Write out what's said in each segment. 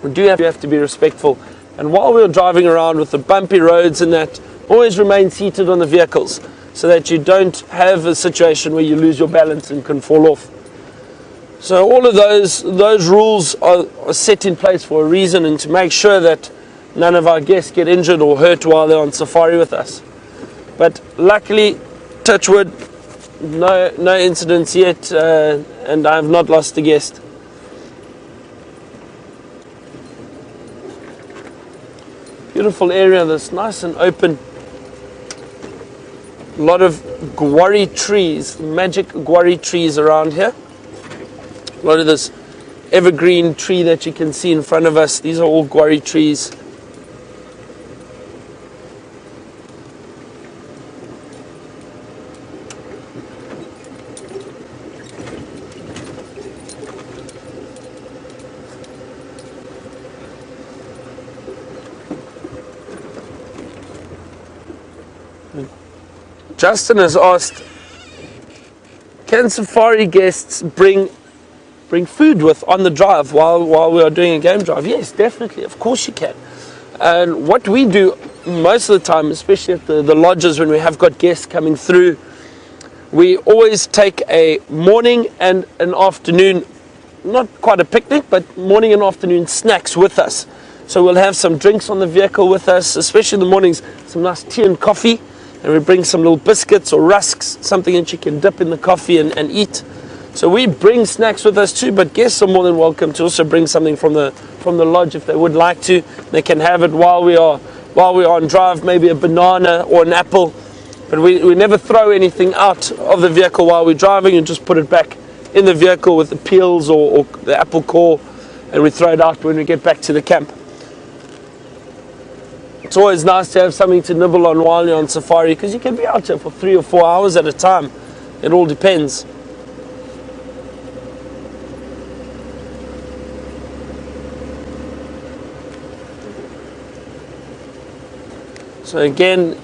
we do have to be respectful. And while we're driving around with the bumpy roads and that, always remain seated on the vehicles so that you don't have a situation where you lose your balance and can fall off. So all of those rules are set in place for a reason, and to make sure that none of our guests get injured or hurt while they're on safari with us. But luckily, touch wood, no incidents yet, and I have not lost a guest. Beautiful area, this nice and open. A lot of guarri trees, magic guarri trees around here. A lot of this evergreen tree that you can see in front of us, these are all guarri trees. Justin has asked, can safari guests bring food with on the drive while we are doing a game drive? Yes, definitely, of course you can. And what we do most of the time, especially at the lodges when we have got guests coming through, we always take a morning and an afternoon, not quite a picnic, but morning and afternoon snacks with us. So we'll have some drinks on the vehicle with us, especially in the mornings, some nice tea and coffee. And we bring some little biscuits or rusks, something that you can dip in the coffee and eat. So we bring snacks with us too, but guests are more than welcome to also bring something from the lodge if they would like to. They can have it while we are on drive, maybe a banana or an apple. But we never throw anything out of the vehicle while we're driving, and just put it back in the vehicle with the peels or the apple core, and we throw it out when we get back to the camp. It's always nice to have something to nibble on while you're on safari, because you can be out there for 3 or 4 hours at a time. It all depends. So again,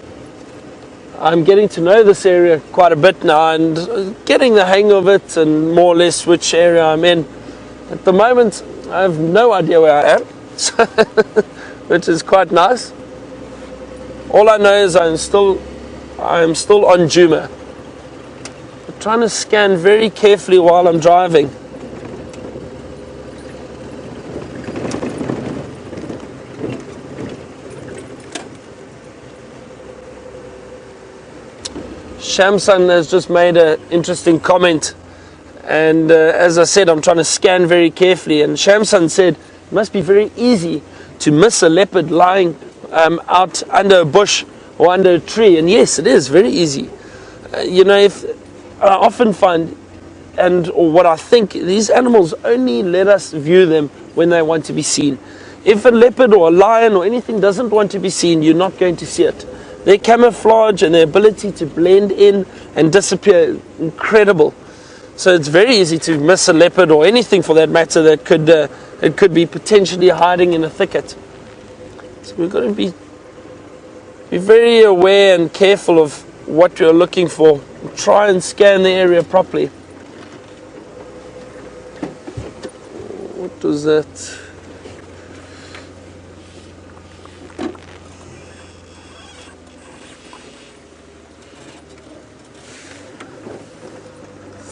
I'm getting to know this area quite a bit now and getting the hang of it and more or less which area I'm in. At the moment, I have no idea where I am, which is quite nice. All I know is I am still on Djuma. I'm trying to scan very carefully while I'm driving. Shamsun has just made an interesting comment, and as I said, I'm trying to scan very carefully, and Shamsun said it must be very easy to miss a leopard lying out under a bush or under a tree. And yes, it is very easy. If I often find, or what I think, these animals only let us view them when they want to be seen. If a leopard or a lion or anything doesn't want to be seen, you're not going to see it. Their camouflage and their ability to blend in and disappear, incredible. So it's very easy to miss a leopard or anything for that matter that could be potentially hiding in a thicket. So we've got to be very aware and careful of what you're looking for. Try and scan the area properly. What was that?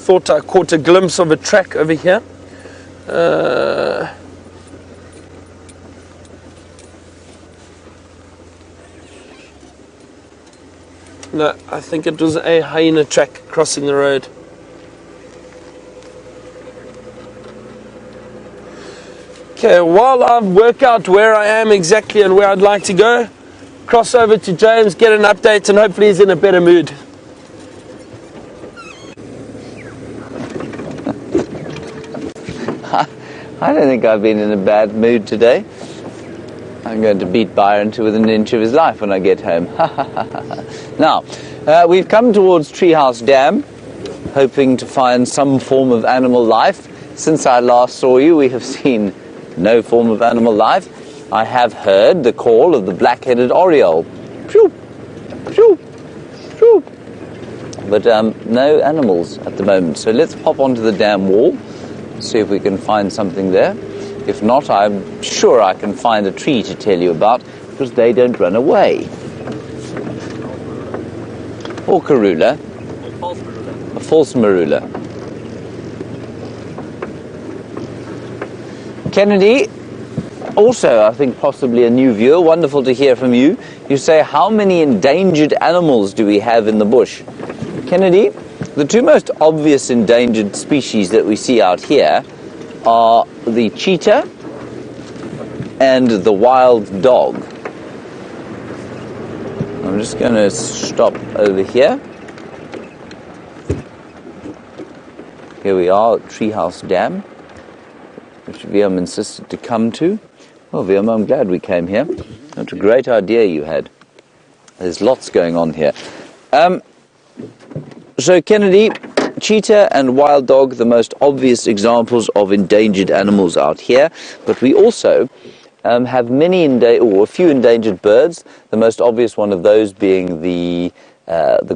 Thought I caught a glimpse of a track over here. No, I think it was a hyena track crossing the road. Okay, while I work out where I am exactly and where I'd like to go, cross over to James, get an update, and hopefully he's in a better mood. I don't think I've been in a bad mood today. I'm going to beat Byron to within an inch of his life when I get home. Now, we've come towards Treehouse Dam, hoping to find some form of animal life. Since I last saw you, we have seen no form of animal life. I have heard the call of the black-headed oriole. Phew, phew, phew. But no animals at the moment. So let's pop onto the dam wall, see if we can find something there. If not, I'm sure I can find a tree to tell you about, because they don't run away. Or Karula. A false marula. Kennedy, also I think possibly a new viewer, wonderful to hear from you. You say, how many endangered animals do we have in the bush? Kennedy, the two most obvious endangered species that we see out here are the cheetah and the wild dog. I'm just going to stop over here. Here we are at Treehouse Dam, which Viam insisted to come to. Well, Viam, I'm glad we came here. What a great idea you had. There's lots going on here. So, Kennedy, cheetah and wild dog, the most obvious examples of endangered animals out here, but we also have a few endangered birds. The most obvious one of those being the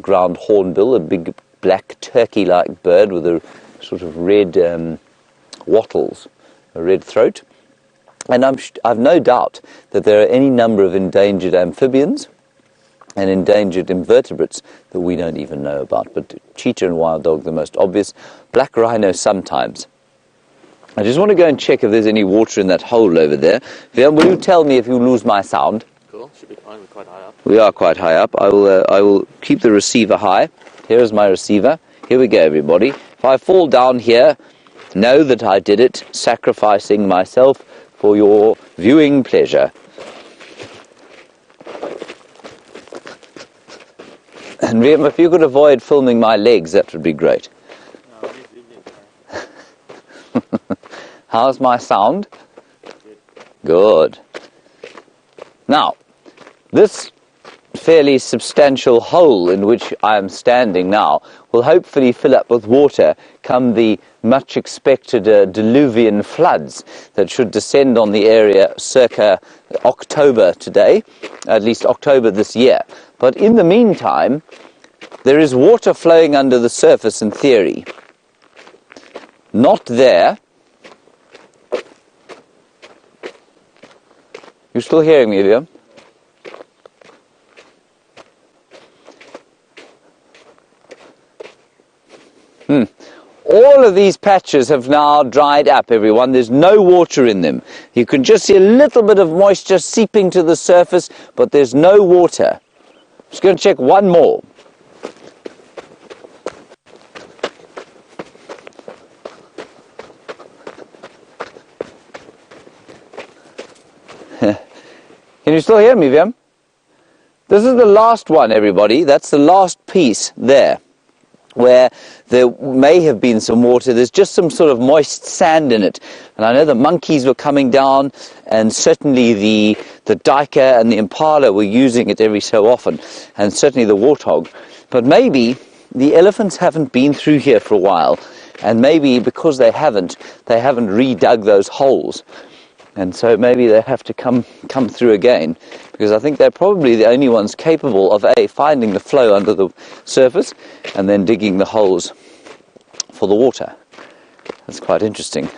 ground hornbill, a big black turkey-like bird with a sort of red wattles, a red throat. And I've no doubt that there are any number of endangered amphibians and endangered invertebrates that we don't even know about. But cheetah and wild dog, the most obvious. Black rhino sometimes. I just want to go and check if there's any water in that hole over there. Viam, will you tell me if you lose my sound? Cool, should be fine, we're quite high up. We are quite high up. I will keep the receiver high. Here is my receiver. Here we go, everybody. If I fall down here, know that I did it, sacrificing myself for your viewing pleasure. And Viam, if you could avoid filming my legs, that would be great. How's my sound? Good. Now, this fairly substantial hole in which I am standing now will hopefully fill up with water come the much expected diluvian floods that should descend on the area circa October today, at least October this year. But in the meantime, there is water flowing under the surface in theory. Not there. You still hearing me, Liam? All of these patches have now dried up, everyone. There's no water in them. You can just see a little bit of moisture seeping to the surface, but there's no water. Just going to check one more. Can you still hear me, Viam? This is the last one, everybody. That's the last piece there, where there may have been some water. There's just some sort of moist sand in it. And I know the monkeys were coming down, and certainly the duiker and the impala were using it every so often, and certainly the warthog. But maybe the elephants haven't been through here for a while, and maybe because they haven't redug those holes. And so maybe they have to come through again, because I think they're probably the only ones capable of finding the flow under the surface and then digging the holes for the water. That's quite interesting.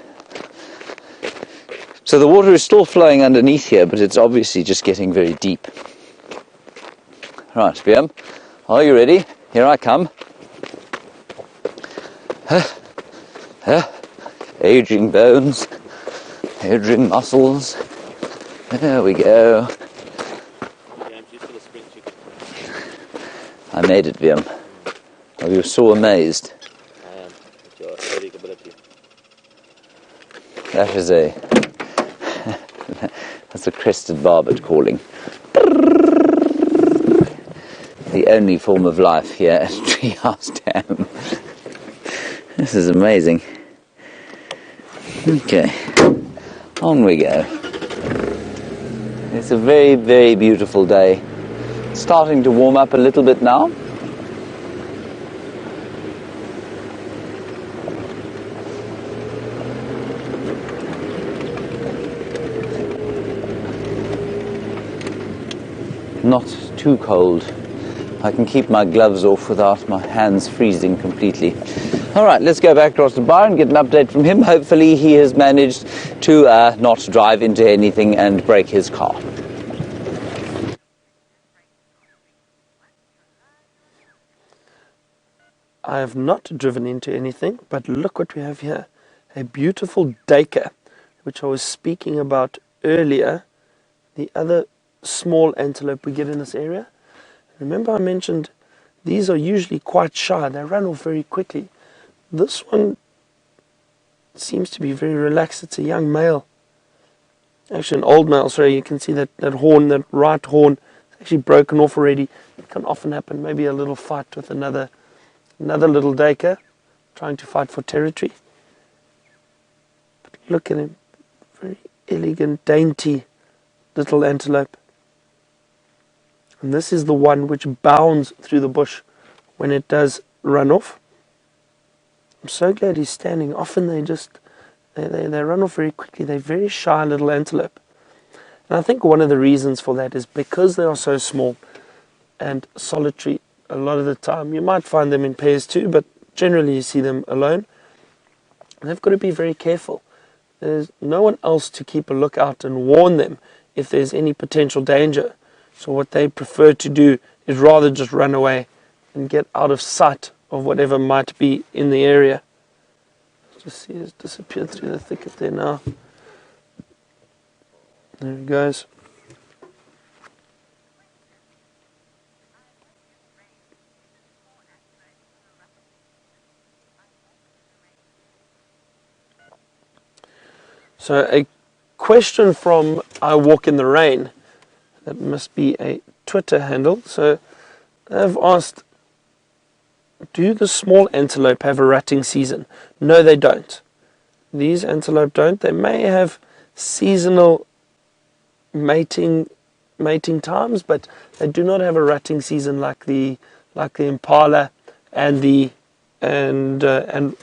So the water is still flowing underneath here, but it's obviously just getting very deep. Right, Viam, are you ready? Here I come. Aging bones. Aging muscles. There we go. I made it, Viam. Oh, you were so amazed. I am, with your athletic ability. That is that's a crested barbet calling. The only form of life here at Treehouse Dam. This is amazing. Okay. On we go. It's a very, very beautiful day. It's starting to warm up a little bit now. Not too cold. I can keep my gloves off without my hands freezing completely. All right, let's go back across the bar and get an update from him. Hopefully he has managed to not drive into anything and break his car. I have not driven into anything, but look what we have here. A beautiful duiker, which I was speaking about earlier, the other small antelope we get in this area. Remember I mentioned these are usually quite shy, they run off very quickly. This one seems to be very relaxed. It's a young male. Actually an old male, sorry, you can see that horn, that right horn, it's actually broken off already. It can often happen, maybe a little fight with another little duiker trying to fight for territory. But look at him, very elegant, dainty little antelope. And this is the one which bounds through the bush when it does run off. I'm so glad he's standing. Often they run off very quickly. They're very shy little antelope. And I think one of the reasons for that is because they are so small and solitary. A lot of the time you might find them in pairs too, but generally you see them alone. And they've got to be very careful. There's no one else to keep a lookout and warn them if there's any potential danger. So what they prefer to do is rather just run away and get out of sight of whatever might be in the area. Just see it's disappeared through the thicket there now. There he goes. So a question from I Walk in the Rain, that must be a Twitter handle. So they've asked, do the small antelope have a rutting season? No, they don't. These antelope don't. They may have seasonal mating times, but they do not have a rutting season like the impala and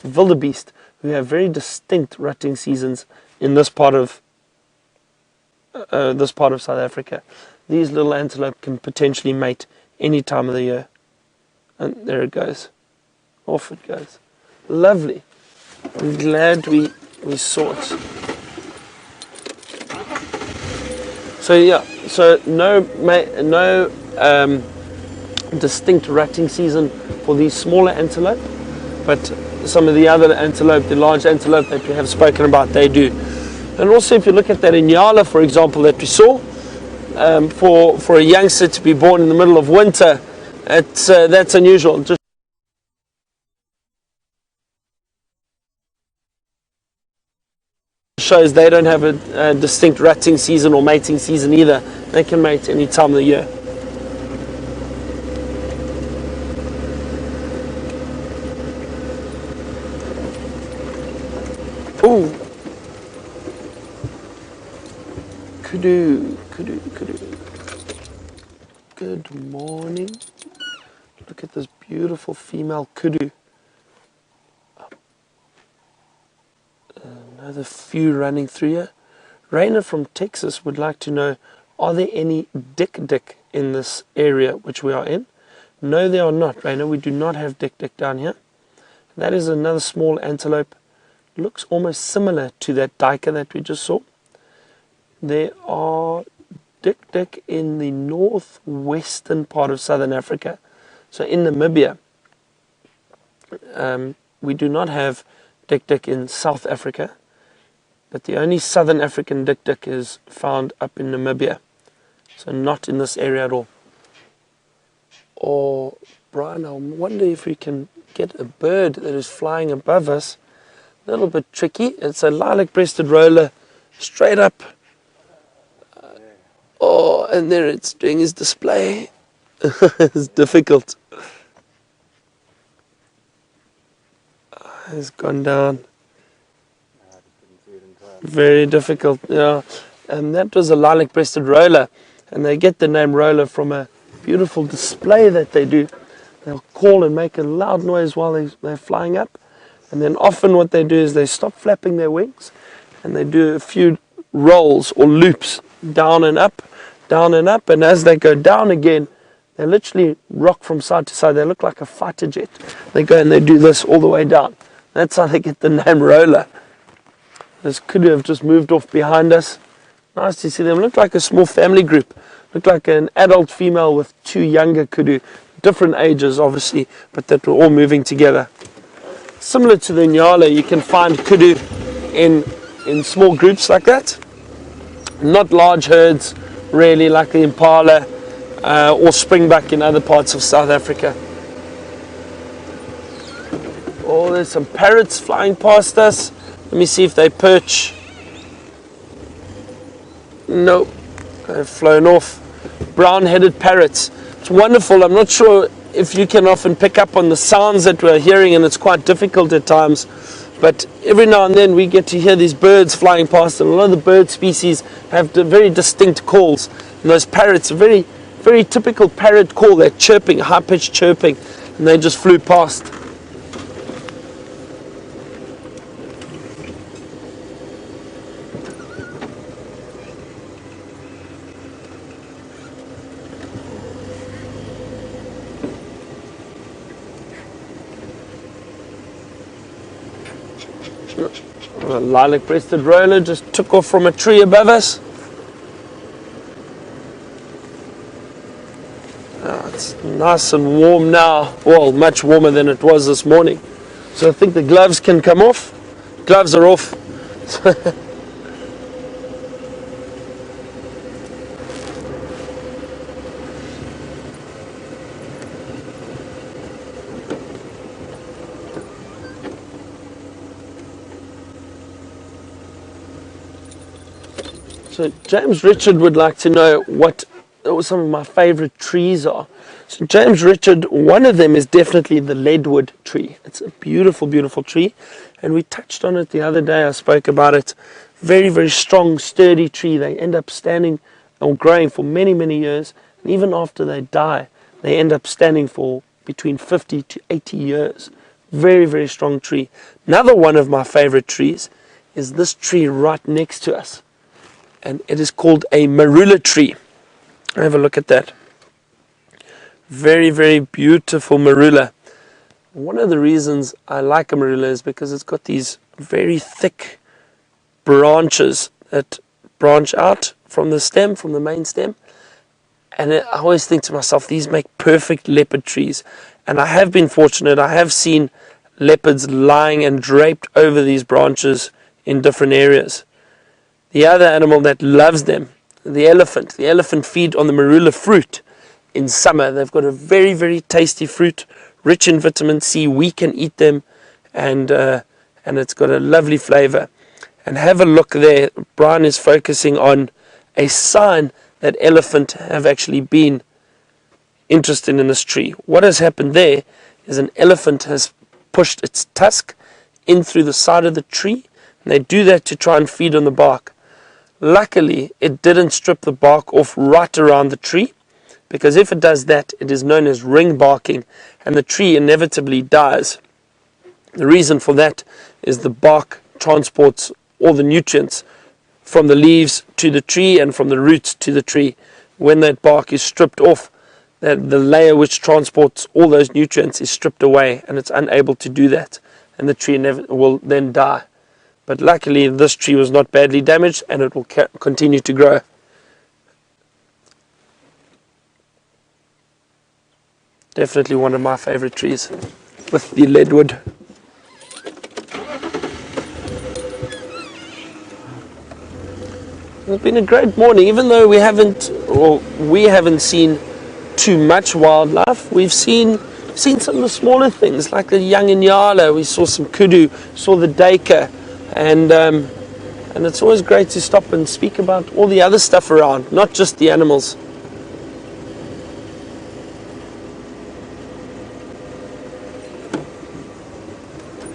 wildebeest, who have very distinct rutting seasons in this part of South Africa. These little antelope can potentially mate any time of the year. And there it goes. Off it goes. Lovely. I'm glad we saw it. So yeah, so no distinct rutting season for these smaller antelope, but some of the other antelope, the large antelope that we have spoken about, they do. And also if you look at that Inyala, for example, that we saw, for a youngster to be born in the middle of winter, that's unusual. Just shows they don't have a distinct rutting season or mating season either. They can mate any time of the year. Ooh. Kudu. Good morning. Look at this beautiful female kudu. Another few running through here. Raina from Texas would like to know, are there any dik in this area which we are in? No, there are not, Raina. We do not have dik down here. That is another small antelope. Looks almost similar to that duiker that we just saw. There are dik in the northwestern part of southern Africa. So in Namibia, we do not have dik in South Africa, but the only southern African dik is found up in Namibia. So not in this area at all. Or, Brian, I wonder if we can get a bird that is flying above us. A little bit tricky. It's a lilac-breasted roller, straight up. Oh, and there it's doing his display. It's difficult. It's gone down. Very difficult, yeah. And that was a lilac-breasted roller, and they get the name roller from a beautiful display that they do. They'll call and make a loud noise while they're flying up, and then often what they do is they stop flapping their wings, and they do a few rolls or loops down and up, and as they go down again, They literally rock from side to side. They look like a fighter jet. They go and they do this all the way down. That's how they get the name roller. This kudu have just moved off behind us. Nice to see them. Look like a small family group. Look like an adult female with 2 younger kudu. Different ages, obviously, but that were all moving together. Similar to the Nyala, you can find kudu in small groups like that. Not large herds, really, like the impala or springbuck in other parts of South Africa. Oh, there's some parrots flying past us. Let me see if they perch. Nope, they've flown off. Brown-headed parrots. It's wonderful. I'm not sure if you can often pick up on the sounds that we're hearing, and it's quite difficult at times. But every now and then we get to hear these birds flying past, and a lot of the bird species have very distinct calls. And those parrots, a very, very typical parrot call. They're chirping, high-pitched chirping, and they just flew past. A lilac-breasted roller just took off from a tree above us. It's nice and warm now. Well, much warmer than it was this morning. So I think the gloves can come off. Gloves are off. So James Richard would like to know what some of my favorite trees are. So James Richard, one of them is definitely the leadwood tree. It's a beautiful, beautiful tree. And we touched on it the other day. I spoke about it. Very, very strong, sturdy tree. They end up standing or growing for many, many years. And even after they die, they end up standing for between 50 to 80 years. Very, very strong tree. Another one of my favorite trees is this tree right next to us. And it is called a marula tree. Have a look at that. Very, very beautiful marula. One of the reasons I like a marula is because it's got these very thick branches that branch out from the stem, from the main stem. And I always think to myself, these make perfect leopard trees. And I have been fortunate. I have seen leopards lying and draped over these branches in different areas. The other animal that loves them, the elephant. The elephant feed on the marula fruit in summer. They've got a very, very tasty fruit, rich in vitamin C. We can eat them, and it's got a lovely flavor. And have a look there. Brian is focusing on a sign that elephant have actually been interested in this tree. What has happened there is an elephant has pushed its tusk in through the side of the tree, and they do that to try and feed on the bark. Luckily, it didn't strip the bark off right around the tree, because if it does that, it is known as ring barking, and the tree inevitably dies. The reason for that is the bark transports all the nutrients from the leaves to the tree and from the roots to the tree. When that bark is stripped off, the layer which transports all those nutrients is stripped away, and it's unable to do that, and the tree will then die. But luckily, this tree was not badly damaged, and it will continue to grow. Definitely one of my favorite trees with the leadwood. It's been a great morning, even though we haven't seen too much wildlife. We've seen some of the smaller things, like the young inyala. We saw some kudu, saw the duiker. And it's always great to stop and speak about all the other stuff around, not just the animals.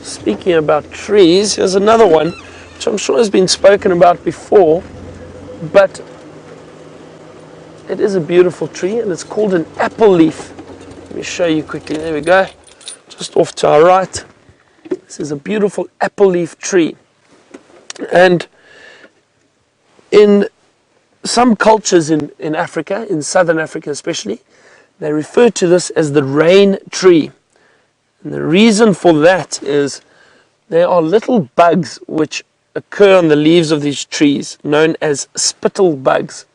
Speaking about trees, here's another one, which I'm sure has been spoken about before, but it is a beautiful tree, and it's called an apple leaf. Let me show you quickly. There we go. Just off to our right. This is a beautiful apple leaf tree. And in some cultures in Africa, in southern Africa especially, They refer to this as the rain tree. And the reason for that is there are little bugs which occur on the leaves of these trees, known as spittle bugs.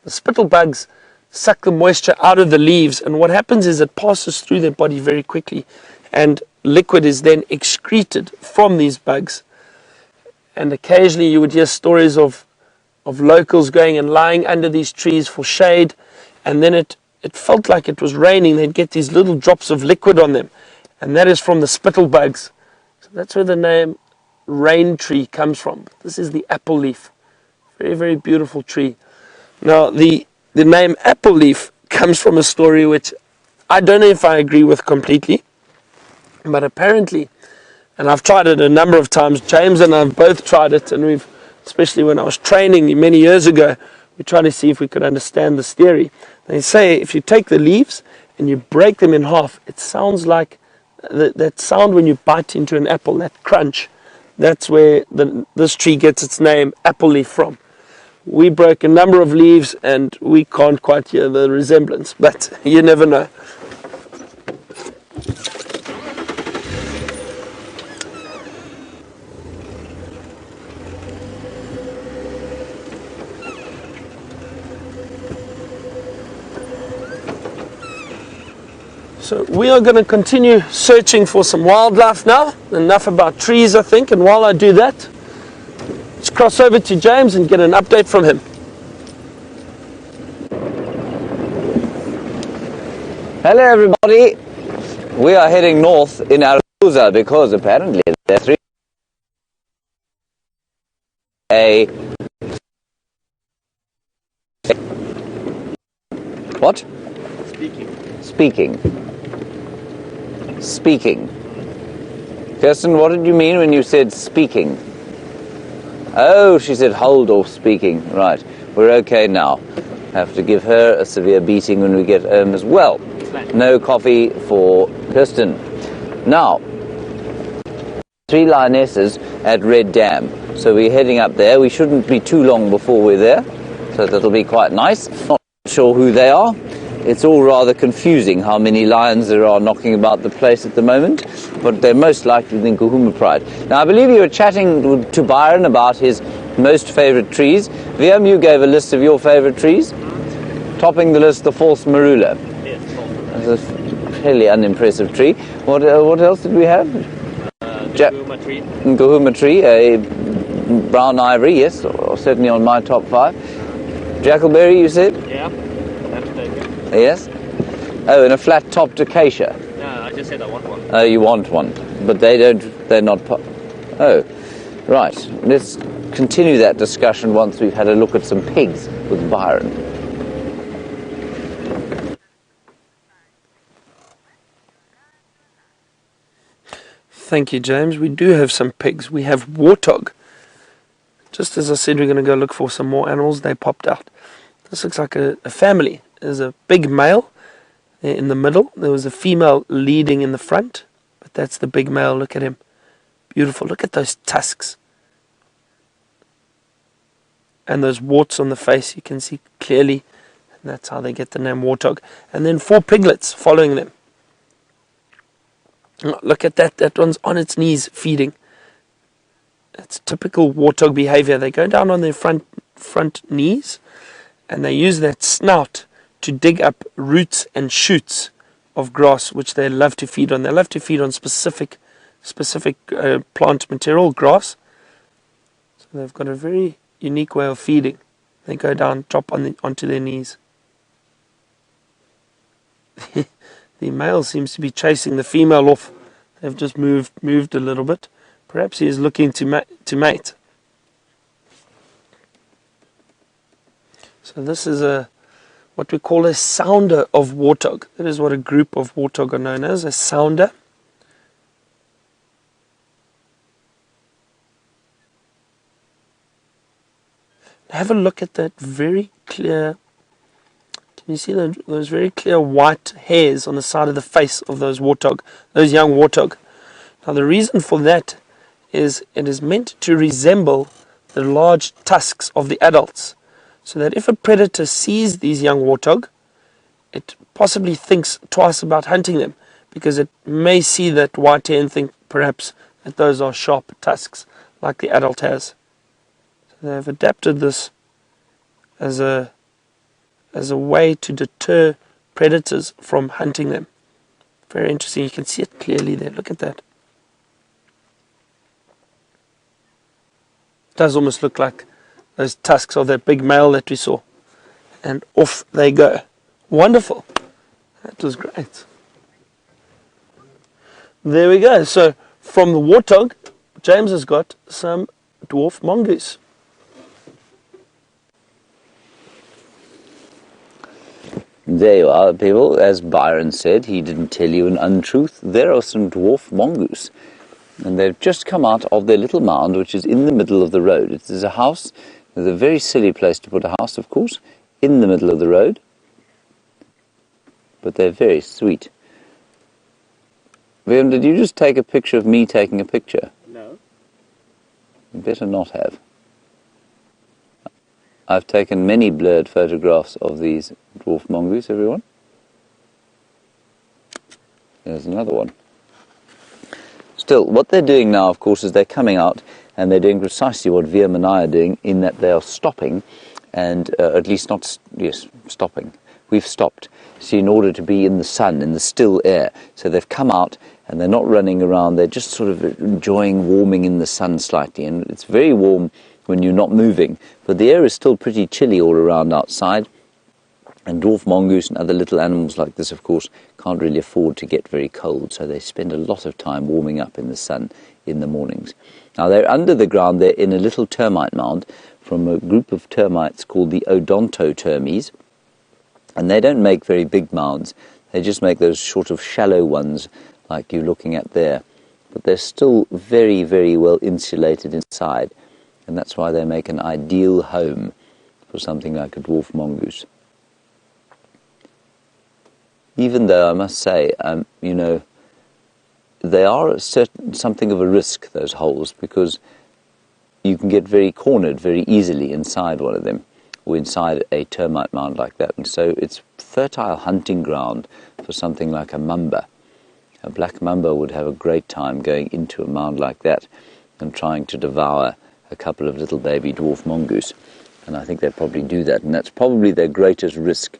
The spittle bugs suck the moisture out of the leaves, and what happens is it passes through their body very quickly, and liquid is then excreted from these bugs. And occasionally you would hear stories of locals going and lying under these trees for shade, and then it felt like it was raining. They'd get these little drops of liquid on them, and that is from the spittle bugs. So that's where the name rain tree comes from. This is the apple leaf. Very, very beautiful tree. Now, the name apple leaf comes from a story which I don't know if I agree with completely, but apparently, and I've tried it a number of times, James and I have both tried it, and we've, especially when I was training many years ago, we tried to see if we could understand this theory. They say if you take the leaves and you break them in half, it sounds like that sound when you bite into an apple, that crunch. That's where this tree gets its name, apple leaf, from. We broke a number of leaves and we can't quite hear the resemblance, but you never know. So we are going to continue searching for some wildlife now. Enough about trees, I think, and while I do that, let's cross over to James and get an update from him. Hello everybody, we are heading north in Arathusa because apparently there are What? Speaking. Kirsten, what did you mean when you said speaking? Oh, she said hold off speaking. Right, we're okay now. Have to give her a severe beating when we get home as well. No coffee for Kirsten. Now, 3 lionesses at Red Dam. So we're heading up there. We shouldn't be too long before we're there. So that'll be quite nice. Not sure who they are. It's all rather confusing how many lions there are knocking about the place at the moment, but they're most likely the Nkuhuma pride. Now, I believe you were chatting to Byron about his most favourite trees. Liam, you gave a list of your favourite trees. Topping the list, the false marula. Yes, That's a fairly unimpressive tree. What else did we have? Nkuhuma tree. Nkuhuma tree, a brown ivory, yes, or certainly on my top 5. Jackalberry, you said? Yeah, that's taken. Yes. Oh, and a flat-topped acacia. No, I just said I want one. Oh, you want one, but they're not. Oh, right. Let's continue that discussion once we've had a look at some pigs with Byron. Thank you, James. We do have some pigs. We have warthog. Just as I said, we're going to go look for some more animals. They popped out. This looks like a family. There's a big male in the middle. There was a female leading in the front, but that's the big male. Look at him. Beautiful. Look at those tusks. And those warts on the face, you can see clearly. And that's how they get the name warthog. And then 4 piglets following them. Look at that. That one's on its knees feeding. It's typical warthog behavior. They go down on their front knees and they use that snout to dig up roots and shoots of grass, which they love to feed on. They love to feed on specific plant material, grass. So they've got a very unique way of feeding. They go down, drop onto their knees. The male seems to be chasing the female off. They've just moved a little bit. Perhaps he is looking to mate. So this is what we call a sounder of warthog. That is what a group of warthog are known as, a sounder. Have a look at that very clear. Can you see those very clear white hairs on the side of the face of those warthog, those young warthog? Now the reason for that is it is meant to resemble the large tusks of the adults, so that if a predator sees these young warthog, it possibly thinks twice about hunting them, because it may see that white-hair and think perhaps that those are sharp tusks like the adult has. So they've adapted this as a way to deter predators from hunting them. Very interesting. You can see it clearly there. Look at that. It does almost look like those tusks of that big male that we saw. And off they go. Wonderful. That was great. There we go. So from the warthog, James has got some dwarf mongoose. There you are, people. As Byron said, he didn't tell you an untruth. There are some dwarf mongoose. And they've just come out of their little mound, which is in the middle of the road. It is a house. It's a very silly place to put a house, of course, in the middle of the road. But they're very sweet. William, did you just take a picture of me taking a picture? No. You better not have. I've taken many blurred photographs of these dwarf mongoose, everyone. There's another one. Still, what they're doing now, of course, is they're coming out and they're doing precisely what Viam and I are doing, in that they are stopping, and at least not, yes, stopping. We've stopped. See, in order to be in the sun, in the still air. So they've come out and they're not running around, they're just sort of enjoying warming in the sun slightly. And it's very warm when you're not moving, but the air is still pretty chilly all around outside. And dwarf mongoose and other little animals like this, of course, can't really afford to get very cold, so they spend a lot of time warming up in the sun in the mornings. Now, they're under the ground, they're in a little termite mound from a group of termites called the odontotermes, and they don't make very big mounds, they just make those sort of shallow ones like you're looking at there. But they're still very, very well insulated inside, and that's why they make an ideal home for something like a dwarf mongoose. Even though I must say, you know, they are something of a risk, those holes, because you can get very cornered very easily inside one of them, or inside a termite mound like that. And so it's fertile hunting ground for something like a mamba. A black mamba would have a great time going into a mound like that and trying to devour a couple of little baby dwarf mongoose. And I think they'd probably do that, and that's probably their greatest risk,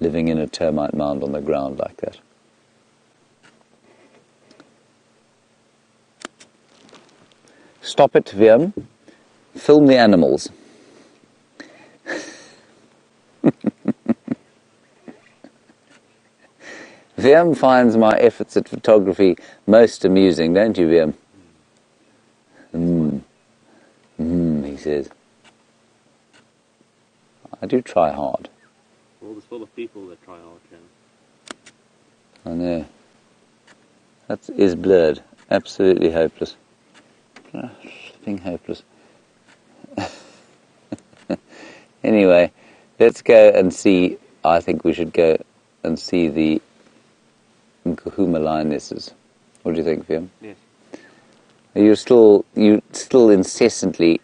living in a termite mound on the ground like that. Stop it, Viam. Film the animals. Viam finds my efforts at photography most amusing, don't you, Viam? He says. I do try hard. The world is full of people that try hard, Ken. I know. That is blurred. Absolutely hopeless. Flipping hopeless. Anyway, let's go and see. I think we should go and see the Nkuhuma lionesses. What do you think, Viam? Yes. You still incessantly.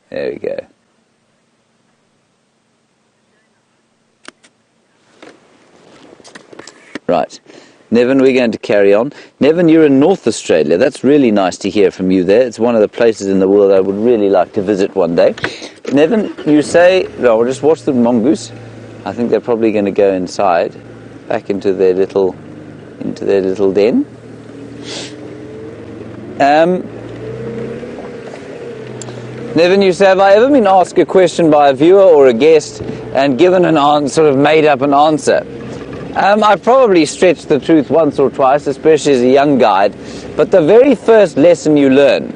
There we go. Right. Nevin, we're going to carry on. Nevin, you're in North Australia. That's really nice to hear from you there. It's one of the places in the world I would really like to visit one day. Nevin, you say, no, we'll just watch the mongoose. I think they're probably going to go inside, back into their little den. Nevin, you say, have I ever been asked a question by a viewer or a guest and given an answer, sort of made up an answer? I've probably stretched the truth once or twice, especially as a young guide, but the very first lesson you learn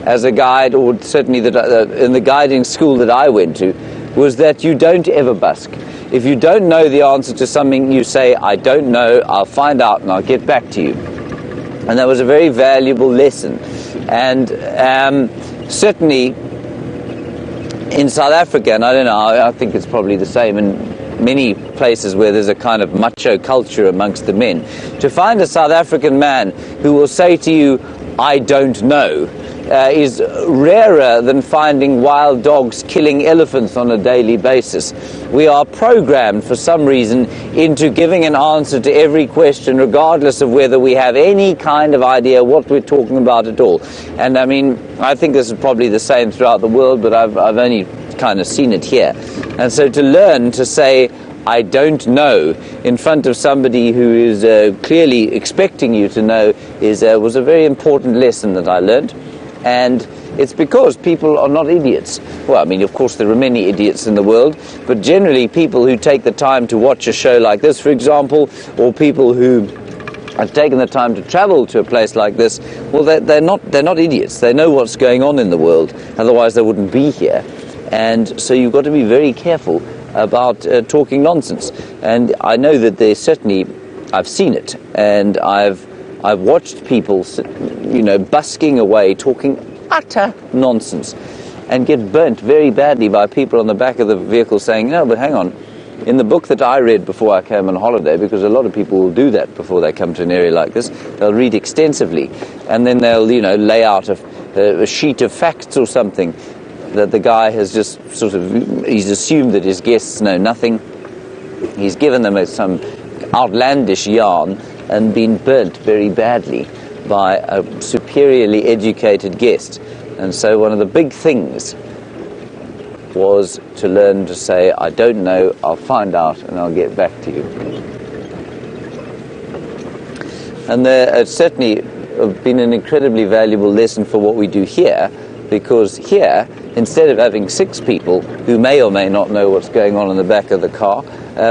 as a guide, or certainly in the guiding school that I went to, was that you don't ever busk. If you don't know the answer to something, you say, I don't know, I'll find out and I'll get back to you. And that was a very valuable lesson. And certainly in South Africa, and I don't know, I think it's probably the same in many places where there's a kind of macho culture amongst the men, to find a South African man who will say to you, I don't know, is rarer than finding wild dogs killing elephants on a daily basis. We are programmed for some reason into giving an answer to every question, regardless of whether we have any kind of idea what we're talking about at all. And I mean, I think this is probably the same throughout the world, but I've only kind of seen it here. And so to learn to say, I don't know, in front of somebody who is clearly expecting you to know was a very important lesson that I learned. And it's because people are not idiots. Well, I mean, of course, there are many idiots in the world, but generally people who take the time to watch a show like this, for example, or people who have taken the time to travel to a place like this, well, they're not idiots. They know what's going on in the world. Otherwise, they wouldn't be here. And so you've got to be very careful about talking nonsense. And I know that there's certainly, I've seen it, and I've watched people, busking away, talking utter nonsense, and get burnt very badly by people on the back of the vehicle saying, no, but hang on, in the book that I read before I came on holiday, because a lot of people will do that before they come to an area like this, they'll read extensively, and then they'll, lay out a sheet of facts or something that the guy has just he's assumed that his guests know nothing. He's given them some outlandish yarn and been burnt very badly by a superiorly educated guest. And so one of the big things was to learn to say, I don't know, I'll find out and I'll get back to you. And it's certainly been an incredibly valuable lesson for what we do here, because here, instead of having 6 people who may or may not know what's going on in the back of the car,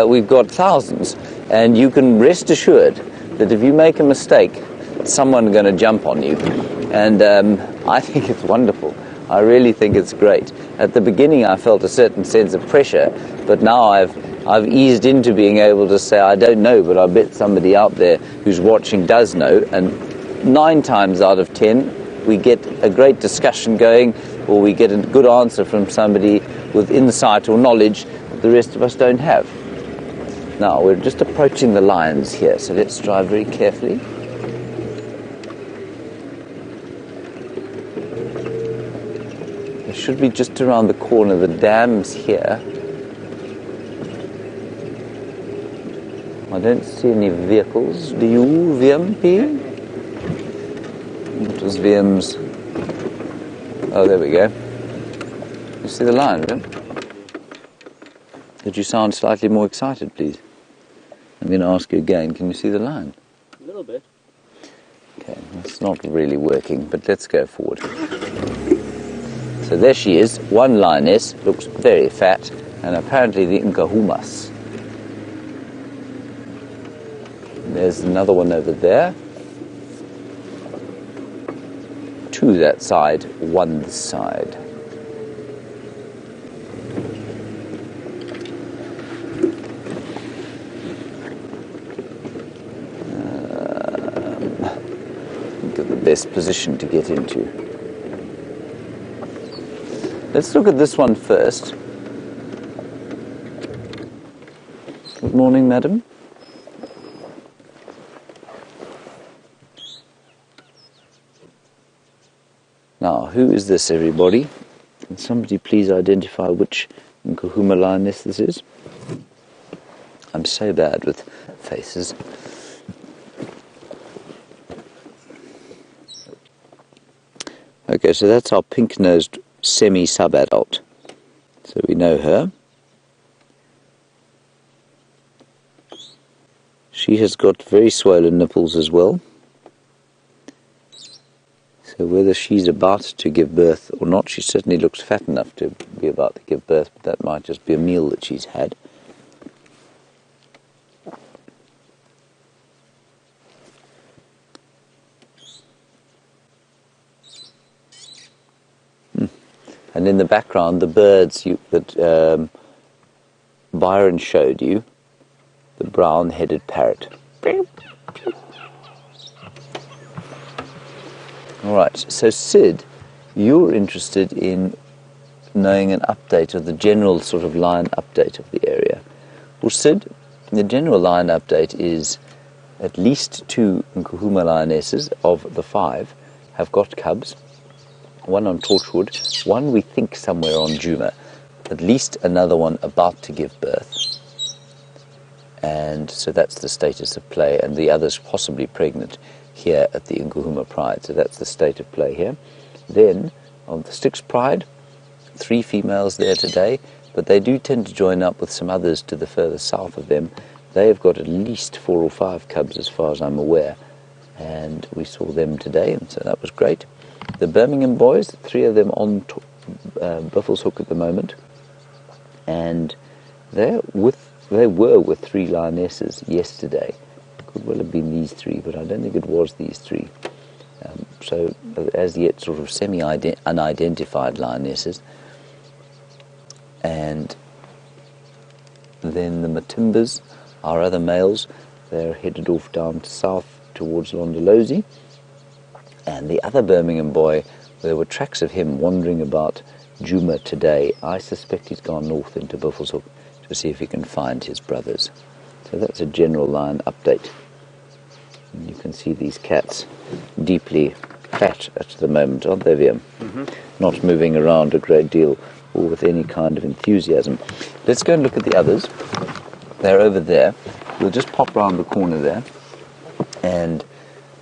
we've got thousands. And you can rest assured that if you make a mistake, someone's going to jump on you. And I think it's wonderful. I really think it's great. At the beginning, I felt a certain sense of pressure, but now I've eased into being able to say, I don't know, but I bet somebody out there who's watching does know. And 9 times out of 10, we get a great discussion going, or we get a good answer from somebody with insight or knowledge that the rest of us don't have. Now, we're just approaching the lions here, so let's drive very carefully. It should be just around the corner. The dam's here. I don't see any vehicles. Do you, VMP? What was VM's? Oh, there we go. You see the lion, Vim? Could you sound slightly more excited, please? I'm going to ask you again. Can you see the lion? A little bit. Okay, it's not really working, but let's go forward. So there she is, one lioness, looks very fat, and apparently the Nkuhumas. There's another one over there. 2 that side, 1 this side. Best position to get into. Let's look at this one first. Good morning, madam. Now, who is this, everybody? Can somebody please identify which Nkuhuma lioness this is? I'm so bad with faces. Okay, so that's our pink-nosed semi-sub-adult. So we know her. She has got very swollen nipples as well. So whether she's about to give birth or not, she certainly looks fat enough to be about to give birth, but that might just be a meal that she's had. And in the background, the birds that Byron showed you, the brown-headed parrot. All right, so Sid, you're interested in knowing an update of the general sort of lion update of the area. Well, Sid, the general lion update is at least 2 Nkuhuma lionesses of the 5 have got cubs. one on Torchwood, one we think somewhere on Djuma, at least another one about to give birth. And so that's the status of play, and the others possibly pregnant here at the Nkuhuma Pride. So that's the state of play here. Then on the Styx Pride, 3 females there today, but they do tend to join up with some others to the further south of them. They have got at least 4 or 5 cubs as far as I'm aware, and we saw them today, and so that was great. The Birmingham boys, 3 of them on Buffalo's Hook at the moment, and they were with 3 lionesses yesterday. Could well have been these 3, but I don't think it was these 3. So as yet sort of unidentified lionesses. And then the Matimbas, our other males, they're headed off down to south towards Londolozi. And the other Birmingham boy, there were tracks of him wandering about Djuma today. I suspect he's gone north into Buffalo's Hook to see if he can find his brothers. So that's a general line update. And you can see these cats deeply fat at the moment, aren't they, Liam? Not moving around a great deal or with any kind of enthusiasm. Let's go and look at the others. They're over there. We'll just pop round the corner there. And,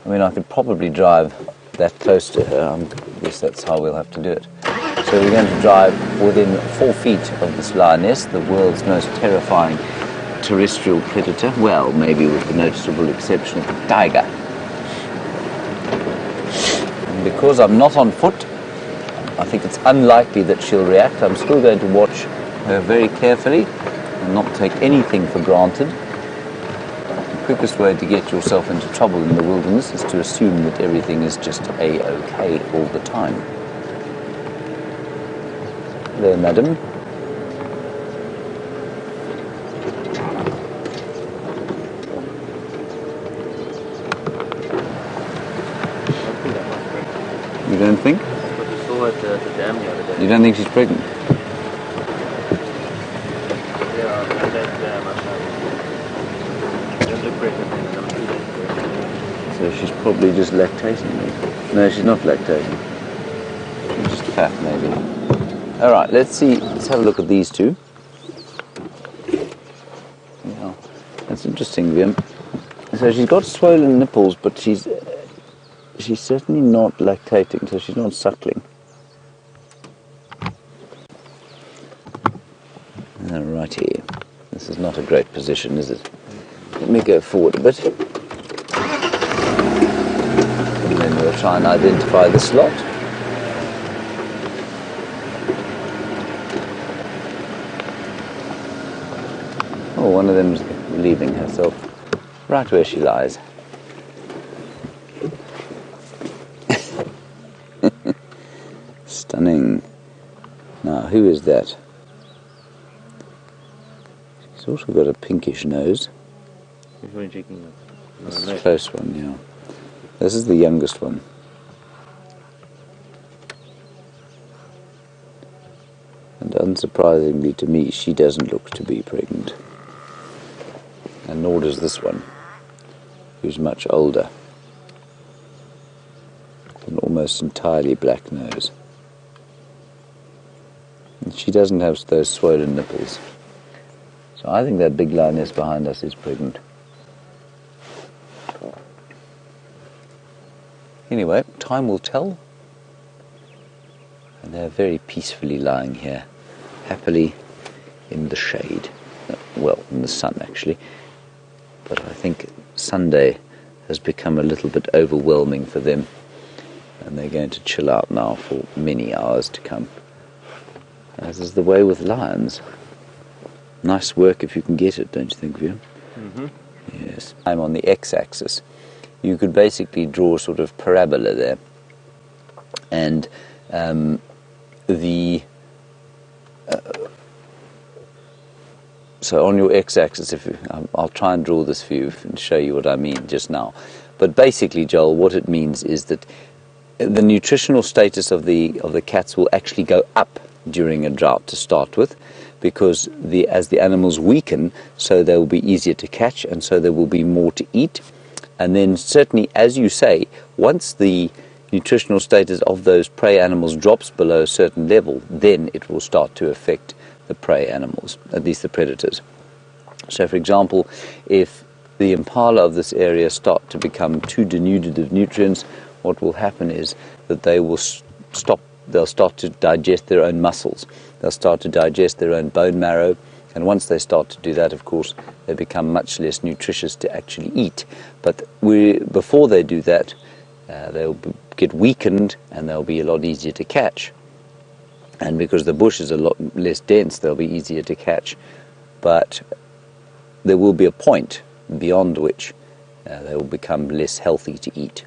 I mean, I could probably drive that close to her. I guess that's how we'll have to do it. So we're going to drive within 4 feet of this lioness, the world's most terrifying terrestrial predator. Well, maybe with the noticeable exception of the tiger. And because I'm not on foot, I think it's unlikely that she'll react. I'm still going to watch her very carefully and not take anything for granted. The quickest way to get yourself into trouble in the wilderness is to assume that everything is just A-OK all the time. Hello, madam. You don't think? But we saw at the dam the other day. You don't think she's pregnant? Yeah, at that dam. I don't look pregnant in some 2 days. So she's probably just lactating. No, she's not lactating. She's just fat, maybe. All right, let's have a look at these 2. Yeah, that's interesting, Liam. So she's got swollen nipples, but she's certainly not lactating, so she's not suckling. All righty. This is not a great position, is it? Let me go forward a bit. And then we'll try and identify the slot. Oh, one of them's relieving herself right where she lies. Stunning. Now, who is that? She's also got a pinkish nose. Which one are you checking? This is a close one, yeah. This is the youngest one. And unsurprisingly to me, she doesn't look to be pregnant. And nor does this one, who's much older. An almost entirely black nose. And she doesn't have those swollen nipples. So I think that big lioness behind us is pregnant. Anyway, time will tell. And they're very peacefully lying here, happily in the shade. Well, in the sun, actually. But I think Sunday has become a little bit overwhelming for them. And they're going to chill out now for many hours to come. As is the way with lions. Nice work if you can get it, don't you think, View? Yes. I'm on the x-axis. You could basically draw a sort of parabola there. And so on your x-axis, I'll try and draw this for you and show you what I mean just now. But basically, Joel, what it means is that the nutritional status of the cats will actually go up during a drought to start with, because as the animals weaken, so they will be easier to catch, and so there will be more to eat. And then certainly, as you say, once the nutritional status of those prey animals drops below a certain level, then it will start to affect the prey animals, at least the predators. So, for example, if the impala of this area start to become too denuded of nutrients, what will happen is that they will they'll start to digest their own muscles, they'll start to digest their own bone marrow, and once they start to do that, of course, they become much less nutritious to actually eat. But before they do that, they'll get weakened and they'll be a lot easier to catch. And because the bush is a lot less dense, they'll be easier to catch. But there will be a point beyond which they will become less healthy to eat.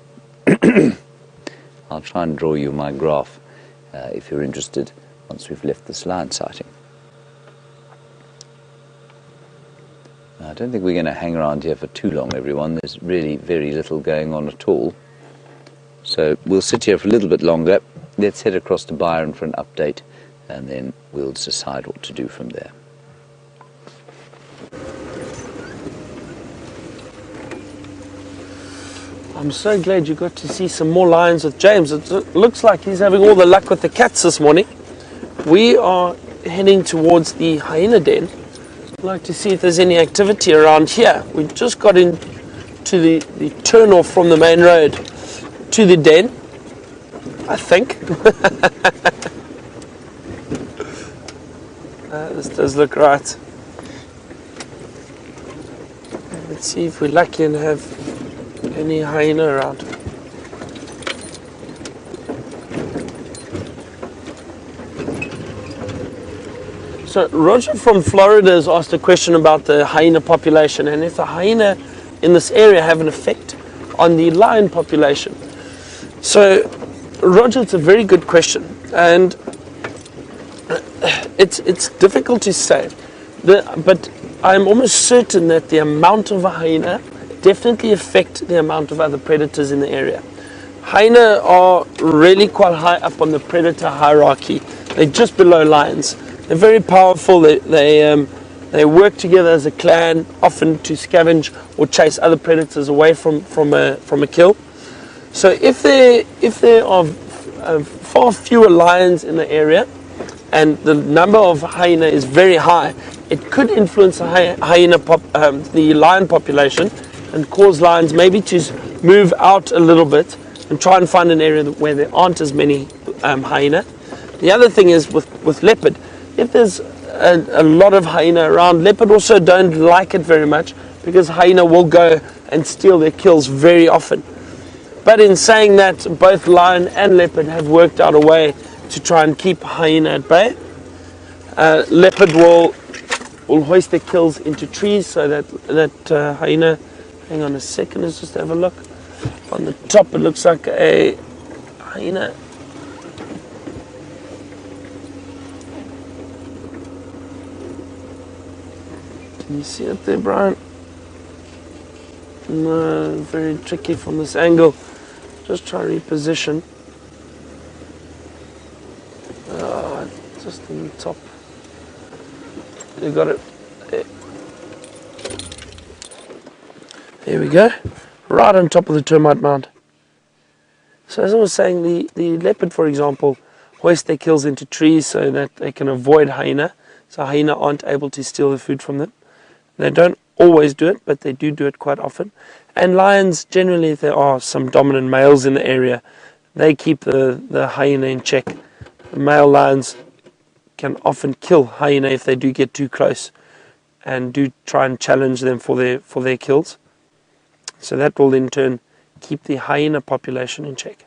I'll try and draw you my graph if you're interested once we've left this lion sighting. I don't think we're going to hang around here for too long, everyone. There's really very little going on at all. So we'll sit here for a little bit longer. Let's head across to Byron for an update, and then we'll decide what to do from there. I'm so glad you got to see some more lions with James. It looks like he's having all the luck with the cats this morning. We are heading towards the hyena den. I'd like to see if there's any activity around here. We just got into the turn off from the main road to the den, I think. This does look right. Let's see if we're lucky and have any hyena around. So Roger from Florida has asked a question about the hyena population and if the hyena in this area have an effect on the lion population. So Roger, it's a very good question, and it's difficult to say, but I'm almost certain that the amount of a hyena definitely affect the amount of other predators in the area. Hyena are really quite high up on the predator hierarchy. They're just below lions. They're very powerful. They work together as a clan, often to scavenge or chase other predators away from a kill. So if there are far fewer lions in the area, and the number of hyena is very high, it could influence the lion population and cause lions maybe to move out a little bit and try and find an area where there aren't as many hyena. The other thing is with leopard, if there's a lot of hyena around, leopard also don't like it very much because hyena will go and steal their kills very often. But in saying that, both lion and leopard have worked out a way to try and keep hyena at bay. Leopard will hoist their kills into trees so that hyena, hang on a second, let's just have a look. On the top it looks like a hyena. Can you see it there, Brian? No, very tricky from this angle. Just try to reposition. Just in the top. You got it. There we go. Right on top of the termite mound. So as I was saying, the leopard, for example, hoist their kills into trees so that they can avoid hyena. So hyena aren't able to steal the food from them. They don't always do it, but they do it quite often. And lions, generally, if there are some dominant males in the area, they keep the hyena in check. The male lions can often kill hyena if they do get too close and do try and challenge them for their kills. So that will in turn keep the hyena population in check.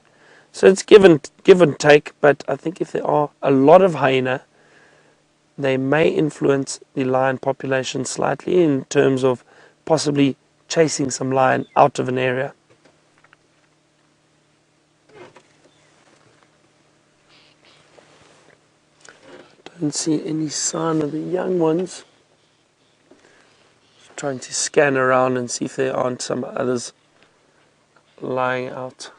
So it's give and take, but I think if there are a lot of hyena, they may influence the lion population slightly in terms of possibly chasing some lion out of an area. Don't see any sign of the young ones. Just trying to scan around and see if there aren't some others lying out.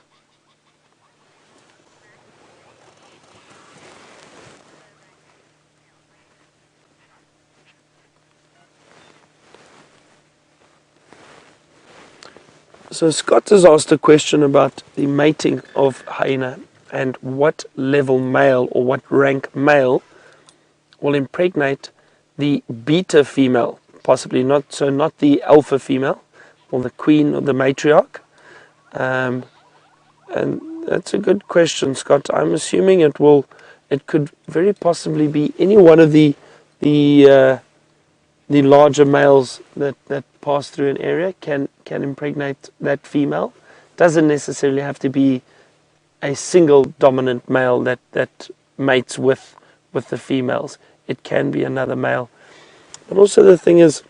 So Scott has asked a question about the mating of hyena and what level male or what rank male will impregnate the beta female, possibly not the alpha female or the queen or the matriarch. And that's a good question, Scott. I'm assuming it could very possibly be any one of the larger males that pass through an area can impregnate that female. Doesn't necessarily have to be a single dominant male that mates with the females. It can be another male. But also the thing is,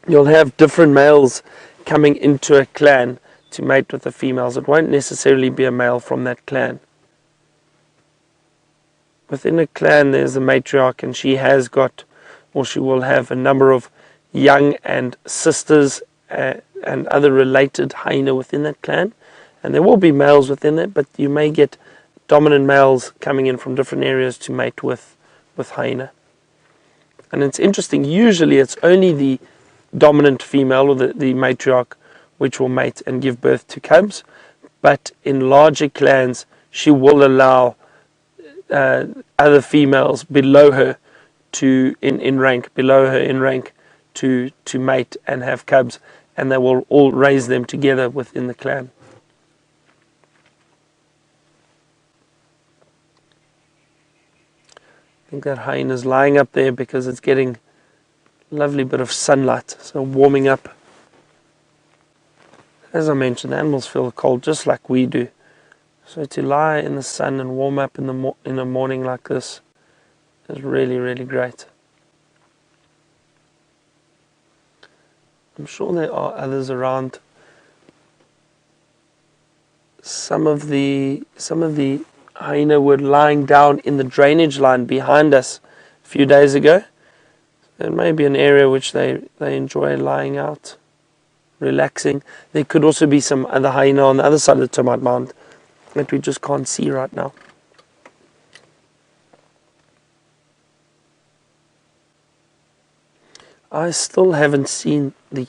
you'll have different males coming into a clan to mate with the females. It won't necessarily be a male from that clan. Within a clan there's a matriarch, and she has got, or she will have, a number of young and sisters and other related hyena within that clan. And there will be males within it, but you may get dominant males coming in from different areas to mate with hyena. And it's interesting, usually it's only the dominant female or the matriarch which will mate and give birth to cubs. But in larger clans, she will allow other females below her in rank to mate and have cubs, and they will all raise them together within the clan. I think that hyena is lying up there because it's getting a lovely bit of sunlight, so warming up. As I mentioned, animals feel cold just like we do. So to lie in the sun and warm up in the morning like this is really, really great. I'm sure there are others around. Some of the hyena were lying down in the drainage line behind us a few days ago. It may be an area which they enjoy lying out, relaxing. There could also be some other hyena on the other side of the termite mound that we just can't see right now. I still haven't seen the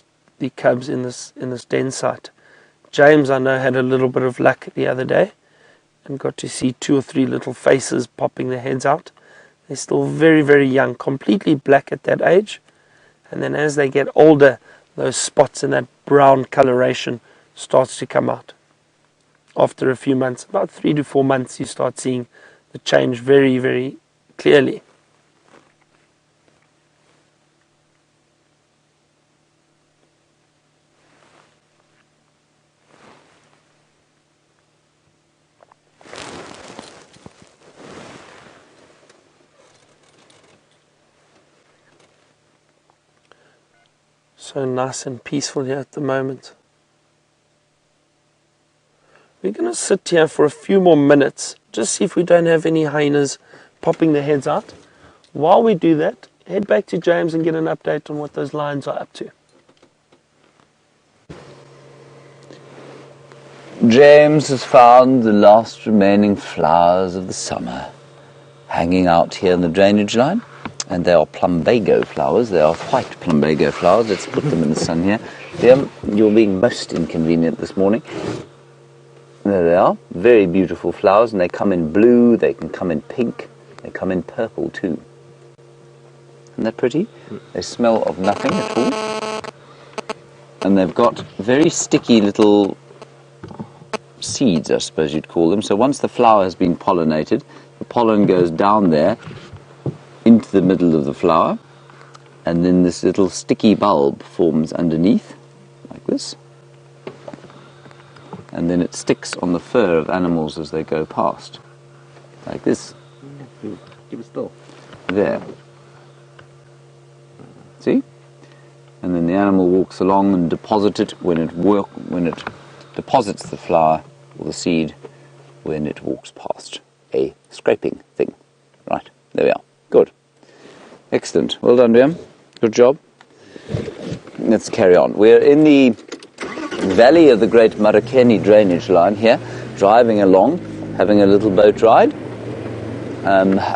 cubs in this den site. James, I know, had a little bit of luck the other day and got to see 2 or 3 little faces popping their heads out. They're still very, very young, completely black at that age. And then as they get older, those spots and that brown coloration starts to come out. After a few months, about 3 to 4 months, you start seeing the change very, very clearly. So nice and peaceful here at the moment. We're going to sit here for a few more minutes, just see if we don't have any hyenas popping their heads out. While we do that, head back to James and get an update on what those lions are up to. James has found the last remaining flowers of the summer hanging out here in the drainage line. And they are plumbago flowers. They are white plumbago flowers. Let's put them in the sun here. You're being most inconvenient this morning. There they are. Very beautiful flowers, and they come in blue, they can come in pink, they come in purple too. Isn't that pretty? They smell of nothing at all. And they've got very sticky little seeds, I suppose you'd call them. So once the flower has been pollinated, the pollen goes down there into the middle of the flower, and then this little sticky bulb forms underneath, like this. And then it sticks on the fur of animals as they go past, like this. Keep it still. There. See? And then the animal walks along and deposits it when it deposits the flower or the seed when it walks past. A scraping thing. Right, there we are. Good. Excellent. Well done, Liam. Good job. Let's carry on. We're in the valley of the Great Marakeni drainage line here, driving along, having a little boat ride.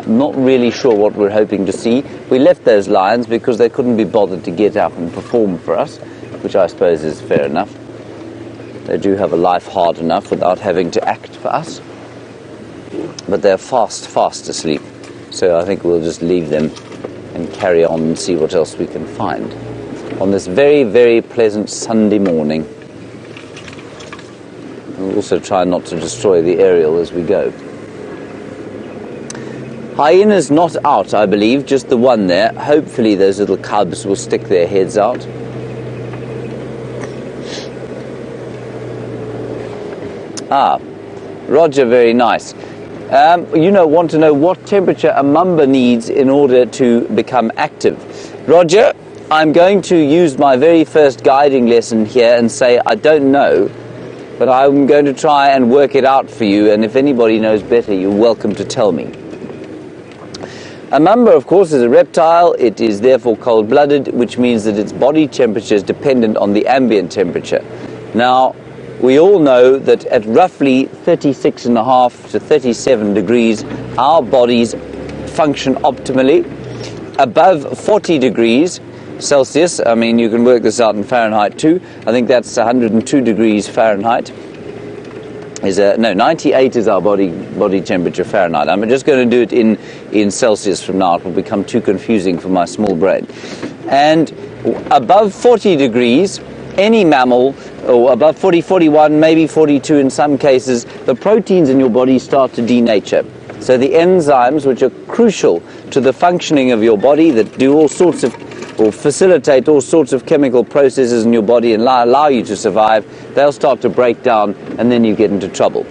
Not really sure what we're hoping to see. We left those lions because they couldn't be bothered to get up and perform for us, which I suppose is fair enough. They do have a life hard enough without having to act for us. But they're fast asleep. So I think we'll just leave them and carry on and see what else we can find on this very, very pleasant Sunday morning. We'll also try not to destroy the aerial as we go. Hyena's not out, I believe, just the one there. Hopefully those little cubs will stick their heads out. Ah, Roger, very nice. Want to know what temperature a mamba needs in order to become active. Roger, I'm going to use my very first guiding lesson here and say I don't know, but I'm going to try and work it out for you, and if anybody knows better, you're welcome to tell me. A mamba, of course, is a reptile. It is therefore cold-blooded, which means that its body temperature is dependent on the ambient temperature. Now, we all know that at roughly 36.5 to 37 degrees, our bodies function optimally. Above 40 degrees Celsius, I mean, you can work this out in Fahrenheit too. I think that's 102 degrees Fahrenheit. 98 is our body temperature Fahrenheit. I'm just going to do it in Celsius from now. It will become too confusing for my small brain. And above 40 degrees, any mammal, or above 40, 41, maybe 42 in some cases, the proteins in your body start to denature. So the enzymes, which are crucial to the functioning of your body, that do all sorts of, or facilitate all sorts of chemical processes in your body and allow you to survive, they'll start to break down, and then you get into trouble.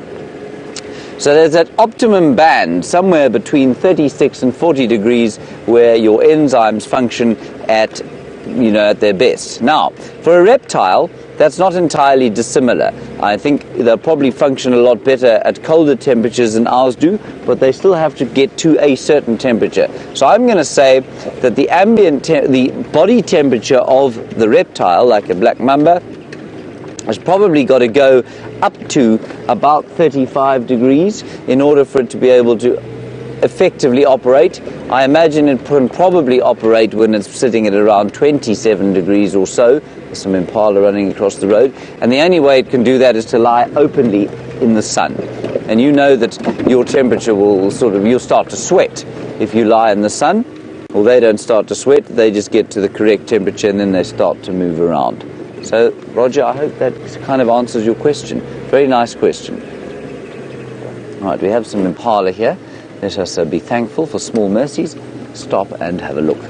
So there's that optimum band somewhere between 36 and 40 degrees where your enzymes function at their best. Now, for a reptile, that's not entirely dissimilar. I think they'll probably function a lot better at colder temperatures than ours do, but they still have to get to a certain temperature. So I'm going to say that the body temperature of the reptile, like a black mamba, has probably got to go up to about 35 degrees in order for it to be able to effectively operate. I imagine it can probably operate when it's sitting at around 27 degrees or so. There's some impala running across the road, and the only way it can do that is to lie openly in the sun. And you know that your temperature you'll start to sweat if you lie in the sun. Well, they don't start to sweat, they just get to the correct temperature and then they start to move around. So, Roger, I hope that kind of answers your question. Very nice question. All right, we have some impala here. Let us be thankful for small mercies. Stop and have a look.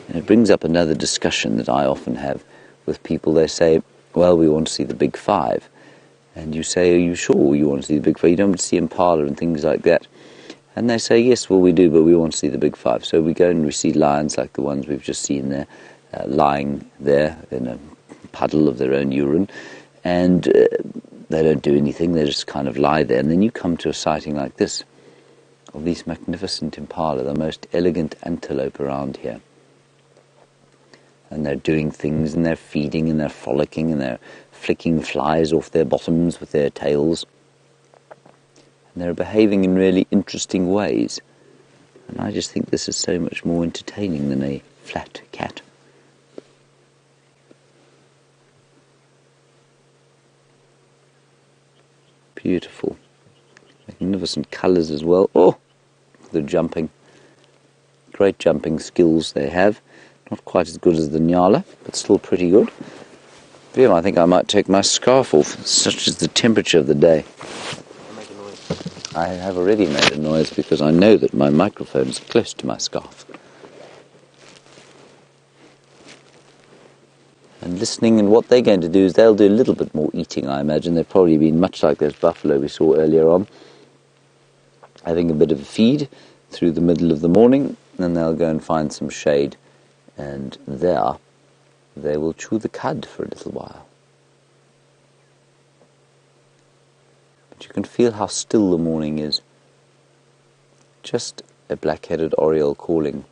And it brings up another discussion that I often have with people. They say, well, we want to see the big five. And you say, are you sure you want to see the big five? You don't want to see impala and things like that. And they say, yes, well, we do, but we want to see the big five. So we go and we see lions like the ones we've just seen there, lying there in a puddle of their own urine. And they don't do anything, they just kind of lie there. And then you come to a sighting like this, of these magnificent impala, the most elegant antelope around here. And they're doing things, and they're feeding, and they're frolicking, and they're flicking flies off their bottoms with their tails. And they're behaving in really interesting ways. And I just think this is so much more entertaining than a flat cat. Beautiful. Magnificent colours as well. Oh, the jumping. Great jumping skills they have. Not quite as good as the Nyala, but still pretty good. Yeah, I think I might take my scarf off. Such is the temperature of the day. Make a noise. I have already made a noise because I know that my microphone is close to my scarf. And listening, and what they're going to do is they'll do a little bit more eating, I imagine. They've probably been much like those buffalo we saw earlier on, having a bit of a feed through the middle of the morning, and they'll go and find some shade, and there they will chew the cud for a little while. But you can feel how still the morning is. Just a black-headed oriole calling.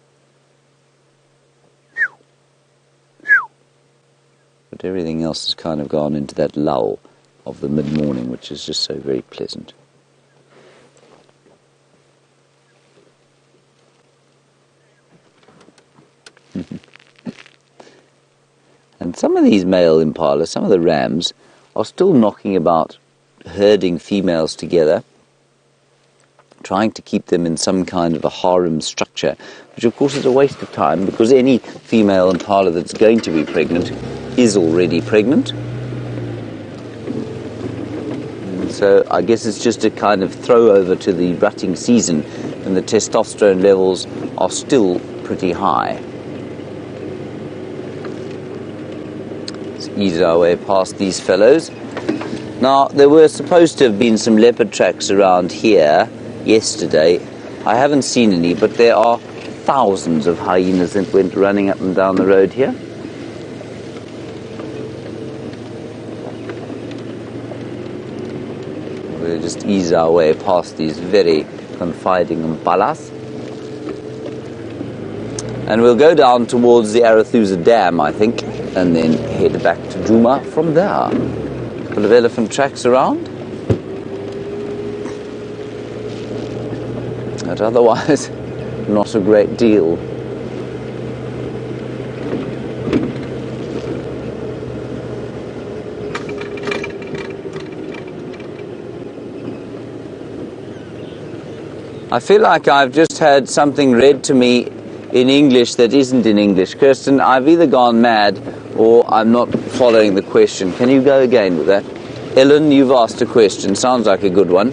But everything else has kind of gone into that lull of the mid-morning, which is just so very pleasant. And some of these male impalas, some of the rams, are still knocking about, herding females together, trying to keep them in some kind of a harem structure, which of course is a waste of time, because any female impala that's going to be pregnant is already pregnant. And so I guess it's just a kind of throw over to the rutting season, and the testosterone levels are still pretty high. Let's ease our way past these fellows. Now, there were supposed to have been some leopard tracks around here yesterday. I haven't seen any, but there are thousands of hyenas that went running up and down the road here. We'll just ease our way past these very confiding impalas. And we'll go down towards the Arathusa Dam, I think, and then head back to Djuma from there. A couple of elephant tracks around. But otherwise, not a great deal. I feel like I've just had something read to me in English that isn't in English. Kirsten, I've either gone mad or I'm not following the question. Can you go again with that? Ellen, you've asked a question. Sounds like a good one.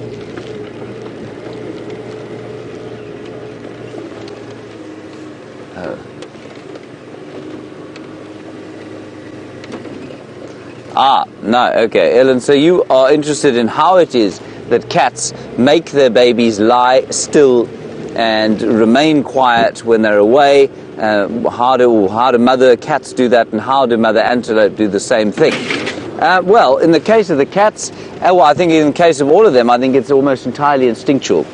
No, okay. Ellen, so you are interested in how it is that cats make their babies lie still and remain quiet when they're away. How do mother cats do that, and how do mother antelope do the same thing? Well, in the case of the cats, well, I think in the case of all of them, I think it's almost entirely instinctual.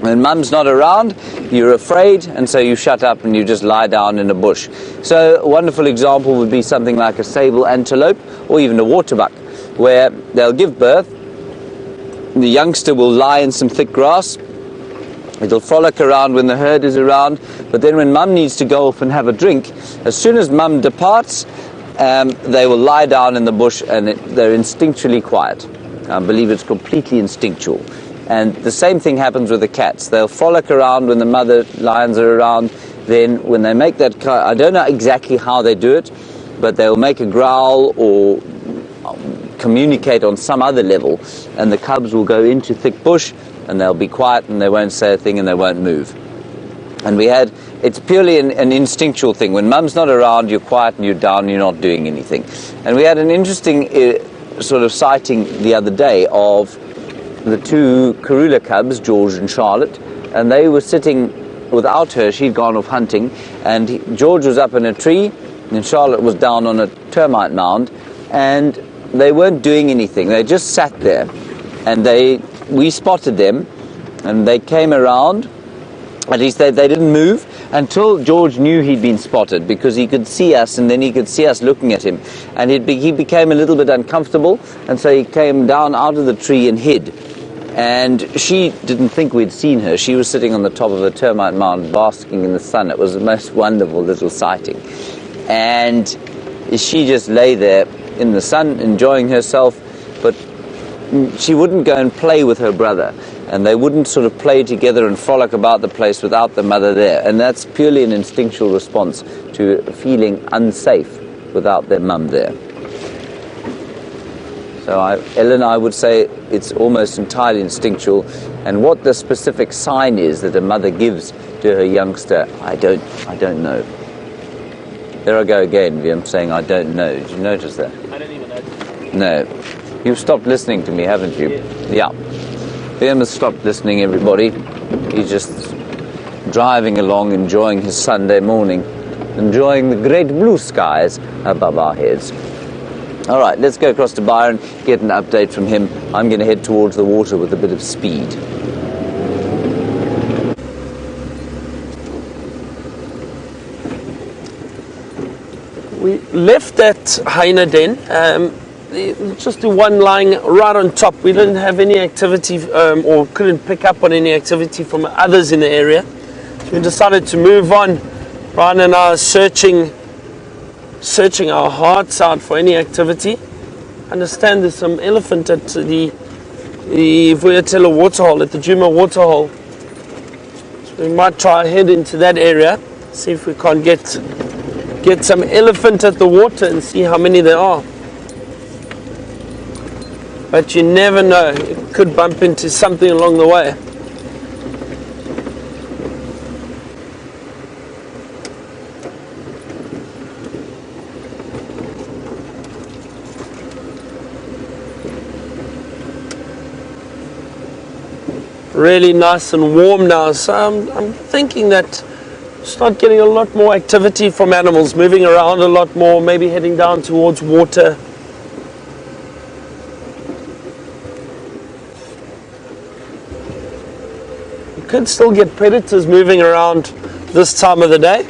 When mum's not around, you're afraid, and so you shut up and you just lie down in a bush. So a wonderful example would be something like a sable antelope or even a waterbuck, where they'll give birth, the youngster will lie in some thick grass, it'll frolic around when the herd is around, but then when mum needs to go off and have a drink, as soon as mum departs, they will lie down in the bush, and they're instinctually quiet. I believe it's completely instinctual. And the same thing happens with the cats. They'll frolic around when the mother lions are around. Then when they make that, I don't know exactly how they do it, but they'll make a growl or communicate on some other level, and the cubs will go into thick bush and they'll be quiet and they won't say a thing and they won't move. And it's purely an instinctual thing. When mum's not around, you're quiet and you're down, you're not doing anything. And we had an interesting sort of sighting the other day of the two Karula cubs, George and Charlotte, and they were sitting without her. She'd gone off hunting, and George was up in a tree and Charlotte was down on a termite mound, and they weren't doing anything. They just sat there, and we spotted them, and they came around. At least they didn't move until George knew he'd been spotted, because he could see us, and then he could see us looking at him, and he became a little bit uncomfortable, and so he came down out of the tree and hid. And she didn't think we'd seen her. She was sitting on the top of a termite mound basking in the sun. It was the most wonderful little sighting. And she just lay there in the sun enjoying herself, but she wouldn't go and play with her brother, and they wouldn't sort of play together and frolic about the place without the mother there. And that's purely an instinctual response to feeling unsafe without their mum there. So Ellen, I would say it's almost entirely instinctual, and what the specific sign is that a mother gives to her youngster, I don't know. There I go again, Liam, saying I don't know. Did you notice that? I don't even know. No. You've stopped listening to me, haven't you? Yeah. Liam has stopped listening, everybody. He's just driving along, enjoying his Sunday morning, enjoying the great blue skies above our heads. All right, let's go across to Byron, get an update from him. I'm going to head towards the water with a bit of speed. We left that hyena den, just the one lying right on top. We didn't have any activity or couldn't pick up on any activity from others in the area. So we decided to move on. Brian and I are searching searching our hearts out for any activity. Understand there's some elephant at the Vuatela waterhole, at the Djuma waterhole. So we might try head into that area, see if we can't get some elephant at the water and see how many there are. But you never know, you could bump into something along the way. Really nice and warm now, so I'm thinking that start getting a lot more activity from animals, moving around a lot more, maybe heading down towards water. You could still get predators moving around this time of the day,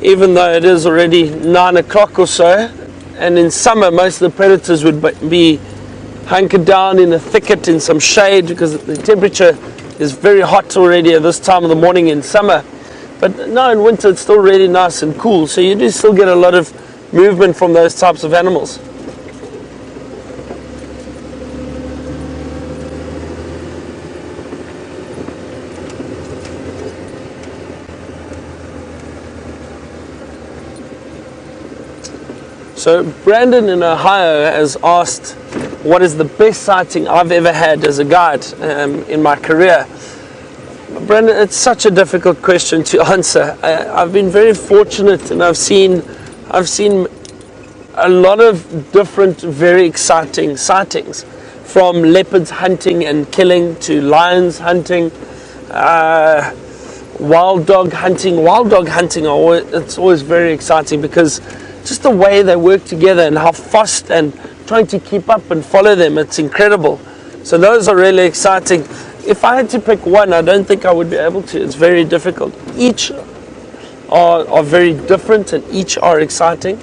even though it is already 9 o'clock or so, and in summer most of the predators would be hunkered down in a thicket in some shade because the temperature is very hot already at this time of the morning in summer. But no, in winter it's still really nice and cool, so you do still get a lot of movement from those types of animals. So Brandon in Ohio has asked, what is the best sighting I've ever had as a guide in my career? Brandon, it's such a difficult question to answer. I've been very fortunate, and I've seen a lot of different, very exciting sightings, from leopards hunting and killing to lions hunting, wild dog hunting. Wild dog hunting, it's always very exciting because just the way they work together and how fast and trying to keep up and follow them, it's incredible. So those are really exciting. If I had to pick one, I don't think I would be able to. It's very difficult. Each are very different and each are exciting.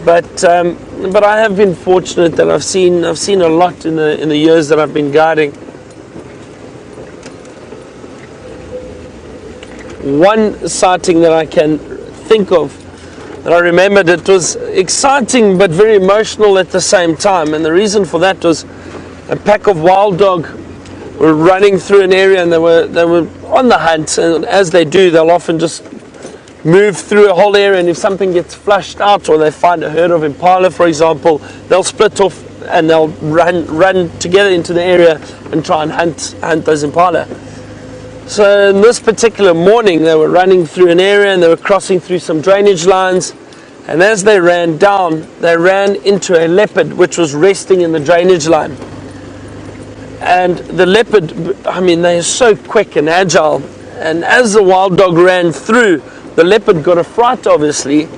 But I have been fortunate that I've seen a lot in the years that I've been guiding. One sighting that I can think of, that I remembered, it was exciting but very emotional at the same time, and the reason for that was a pack of wild dog were running through an area, and they were on the hunt, and as they do, they'll often just move through a whole area, and if something gets flushed out or they find a herd of impala, for example, they'll split off and they'll run together into the area and try and hunt those impala. So in this particular morning, they were running through an area and they were crossing through some drainage lines, and as they ran down, they ran into a leopard which was resting in the drainage line. And the leopard, I mean, they are so quick and agile, and as the wild dog ran through, the leopard got a fright obviously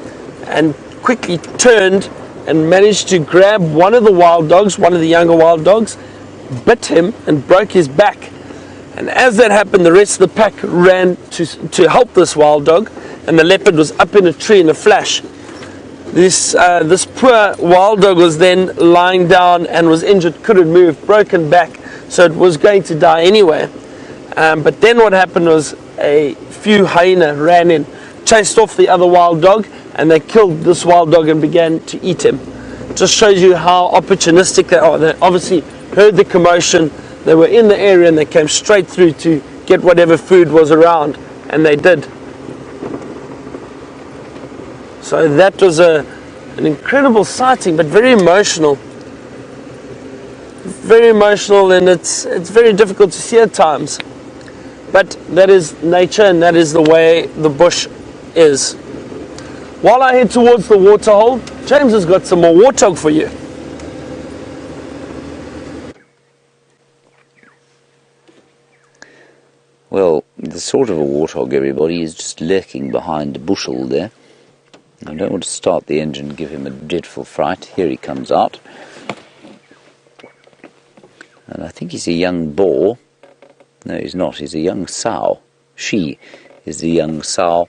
and quickly turned and managed to grab one of the wild dogs, one of the younger wild dogs, bit him and broke his back. And as that happened, the rest of the pack ran to help this wild dog, and the leopard was up in a tree in a flash. This poor wild dog was then lying down and was injured, couldn't move, broken back, so it was going to die anyway. But then what happened was a few hyena ran in, chased off the other wild dog, and they killed this wild dog and began to eat him. Just shows you how opportunistic they are. They obviously heard the commotion. They were in the area and they came straight through to get whatever food was around, and they did. So that was an incredible sighting, but very emotional. Very emotional, and it's very difficult to see at times. But that is nature, and that is the way the bush is. While I head towards the waterhole, James has got some more warthog for you. Well, the sort of a warthog, everybody, is just lurking behind a bushel there. I don't want to start the engine and give him a dreadful fright. Here he comes out. And I think he's a young boar. No, he's not. He's a young sow. She is the young sow.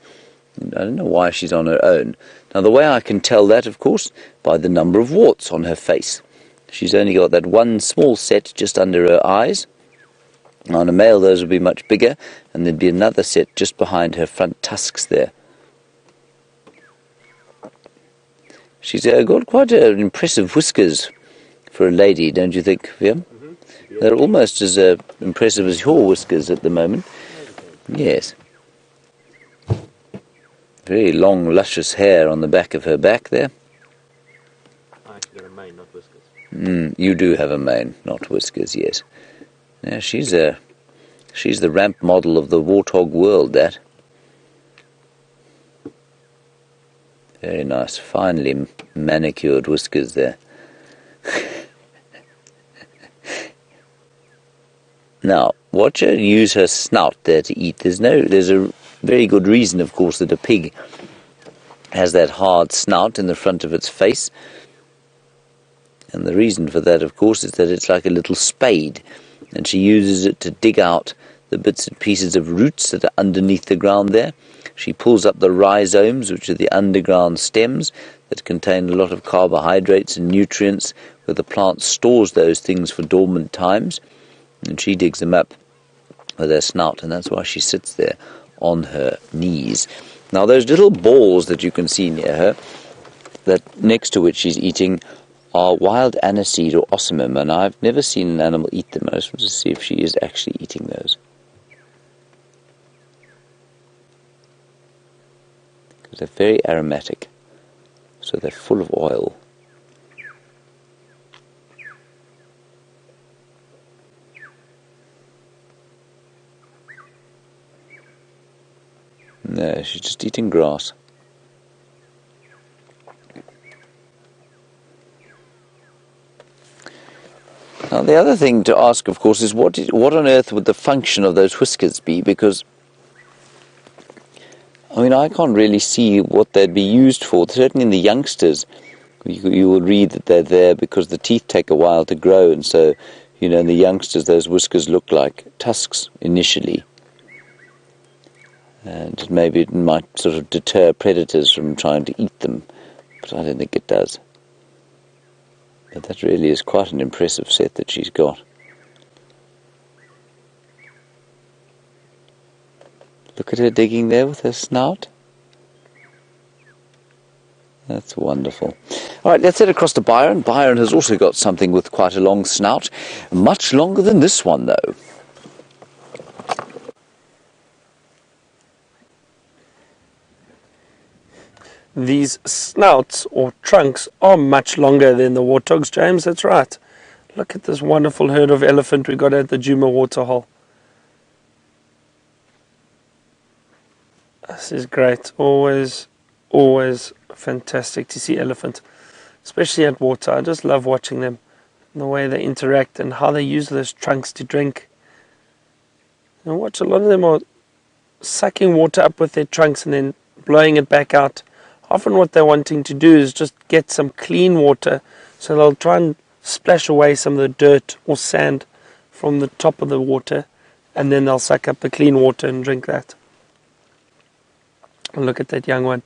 I don't know why she's on her own. Now, the way I can tell that, of course, by the number of warts on her face. She's only got that one small set just under her eyes. On a male, those would be much bigger, and there'd be another set just behind her front tusks there. She's got quite impressive whiskers for a lady, don't you think, Viam? They're almost as impressive as your whiskers at the moment. Yes. Very long, luscious hair on the back of her back there. I actually got a mane, not whiskers. You do have a mane, not whiskers, yes. Yeah, she's the ramp model of the warthog world, that. Very nice, finely manicured whiskers there. Now, watch her use her snout there to eat. There's a very good reason, of course, that a pig has that hard snout in the front of its face. And the reason for that, of course, is that it's like a little spade. And she uses it to dig out the bits and pieces of roots that are underneath the ground there. She pulls up the rhizomes, which are the underground stems that contain a lot of carbohydrates and nutrients, where the plant stores those things for dormant times. And she digs them up with her snout, and that's why she sits there on her knees. Now, those little balls that you can see near her, that next to which she's eating, are wild aniseed or osmum, and I've never seen an animal eat them. I just want to see if she is actually eating those. Because they're very aromatic, so they're full of oil. No, she's just eating grass. Now, the other thing to ask, of course, is what on earth would the function of those whiskers be? Because, I mean, I can't really see what they'd be used for. Certainly in the youngsters, you will read that they're there because the teeth take a while to grow, and so, in the youngsters, those whiskers look like tusks initially. And maybe it might sort of deter predators from trying to eat them, but I don't think it does. But that really is quite an impressive set that she's got. Look at her digging there with her snout. That's wonderful. All right, let's head across to Byron. Byron has also got something with quite a long snout. Much longer than this one, though. These snouts or trunks are much longer than the warthogs, James. That's right. Look at this wonderful herd of elephant we got at the Djuma waterhole. This is great. Always fantastic to see elephant, especially at water. I just love watching them, and the way they interact and how they use those trunks to drink. And watch, a lot of them are sucking water up with their trunks and then blowing it back out. Often what they're wanting to do is just get some clean water, so they'll try and splash away some of the dirt or sand from the top of the water, and then they'll suck up the clean water and drink that. And look at that young one.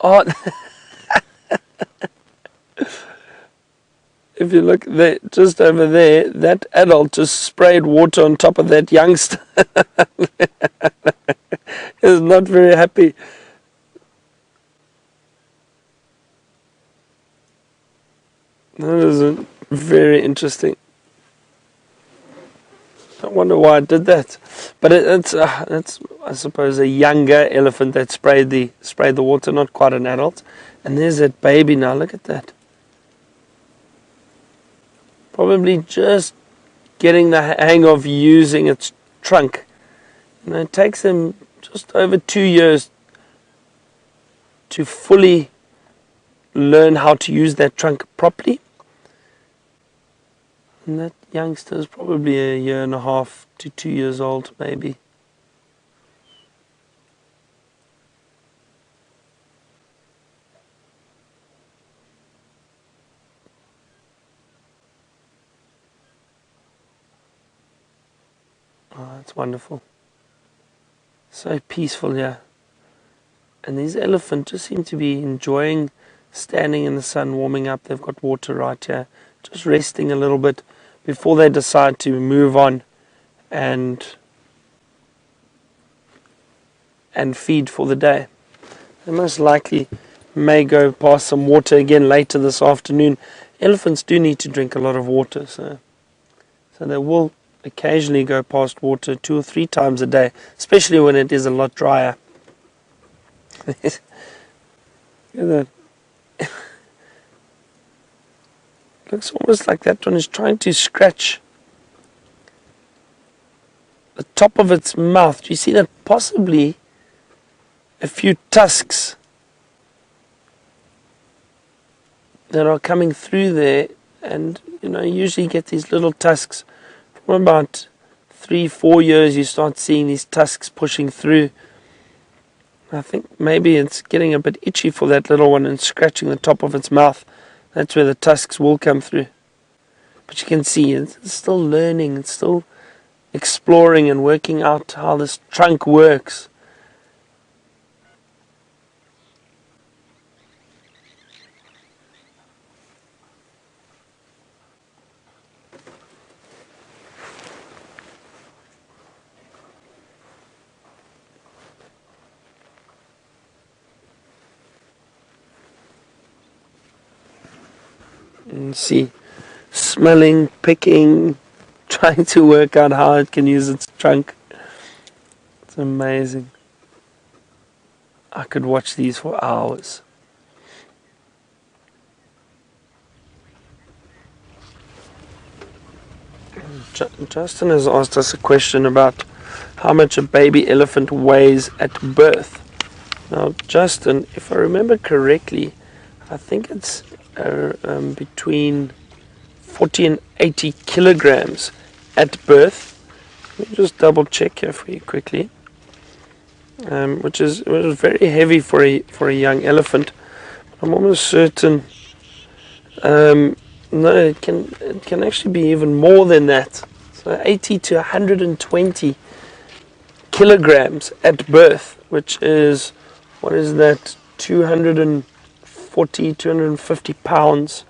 Oh, if you look there, just over there, that adult just sprayed water on top of that youngster. Is not very happy. That is very interesting. I wonder why it did that. But it's I suppose a younger elephant that sprayed the water, not quite an adult. And there's that baby now. Look at that. Probably just getting the hang of using its trunk. It takes them just over 2 years to fully learn how to use that trunk properly. And that youngster is probably 1.5 to 2 years old, maybe. Oh, that's wonderful. So peaceful here. And these elephants just seem to be enjoying standing in the sun, warming up. They've got water right here, just resting a little bit before they decide to move on and feed for the day. They most likely may go past some water again later this afternoon. Elephants do need to drink a lot of water, so they will occasionally go past water 2 or 3 times a day, especially when it is a lot drier. Look at that. Looks almost like that one is trying to scratch the top of its mouth. Do you see that? Possibly a few tusks that are coming through there, and you usually get these little tusks from about 3-4 years. You start seeing these tusks pushing through. I think maybe it's getting a bit itchy for that little one and scratching the top of its mouth. That's where the tusks will come through. But you can see it's still learning, it's still exploring and working out how this trunk works. And see, smelling, picking, trying to work out how it can use its trunk. It's amazing. I could watch these for hours. Justin has asked us a question about how much a baby elephant weighs at birth. Now, Justin, if I remember correctly, I think it's between 40 and 80 kilograms at birth. Let me just double check here for you quickly. Which is very heavy for a young elephant. I'm almost certain. No, it can actually be even more than that. So 80 to 120 kilograms at birth, which is, what is that? 250 pounds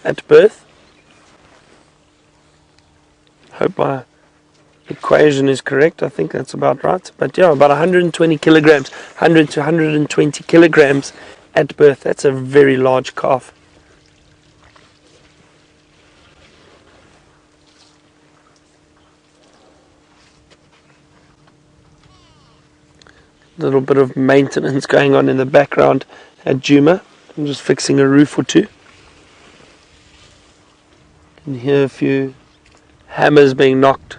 at birth. Hope my equation is correct. I think that's about right. But yeah, about 120 kilograms, 100 to 120 kilograms at birth. That's a very large calf. A little bit of maintenance going on in the background at Djuma. I'm just fixing a roof or two. You can hear a few hammers being knocked.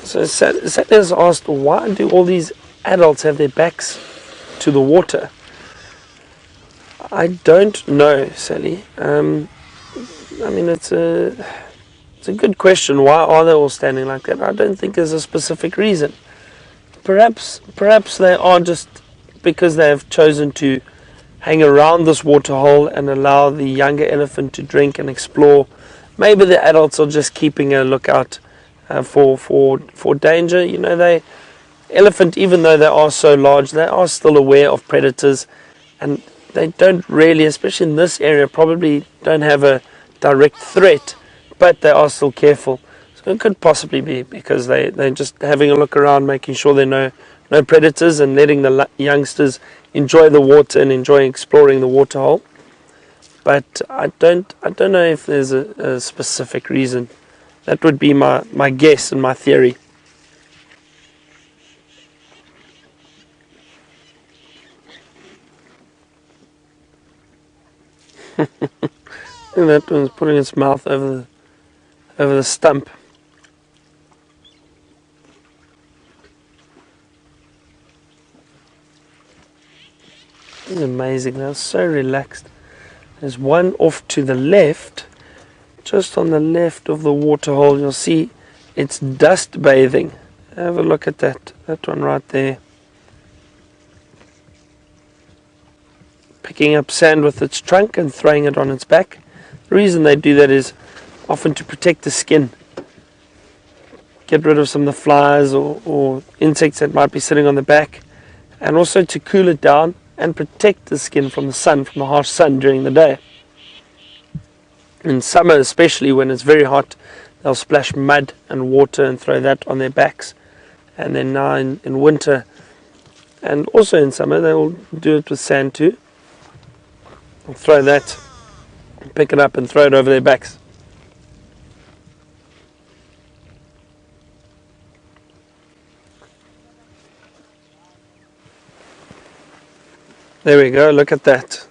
So Sally has asked, why do all these adults have their backs to the water? I don't know, Sally. I mean, it's a good question. Why are they all standing like that? I don't think there's a specific reason. Perhaps they are just because they have chosen to hang around this waterhole and allow the younger elephant to drink and explore. Maybe the adults are just keeping a lookout for danger. Elephant, even though they are so large, they are still aware of predators, and they don't really, especially in this area, probably don't have a direct threat, but they are still careful. So it could possibly be because they're just having a look around, making sure there are no predators, and letting the youngsters enjoy the water and enjoy exploring the waterhole. But I don't know if there's a specific reason. That would be my guess and my theory. And that one's putting its mouth over the stump. It's amazing. They're so relaxed. There's one off to the left. Just on the left of the waterhole, you'll see it's dust bathing. Have a look at that one right there. Picking up sand with its trunk and throwing it on its back. The reason they do that is often to protect the skin. Get rid of some of the flies or insects that might be sitting on the back. And also to cool it down and protect the skin from the sun, from the harsh sun during the day. In summer especially, when it's very hot, they'll splash mud and water and throw that on their backs. And then now in winter and also in summer, they will do it with sand too. They'll throw that, pick it up and throw it over their backs. There we go, look at that.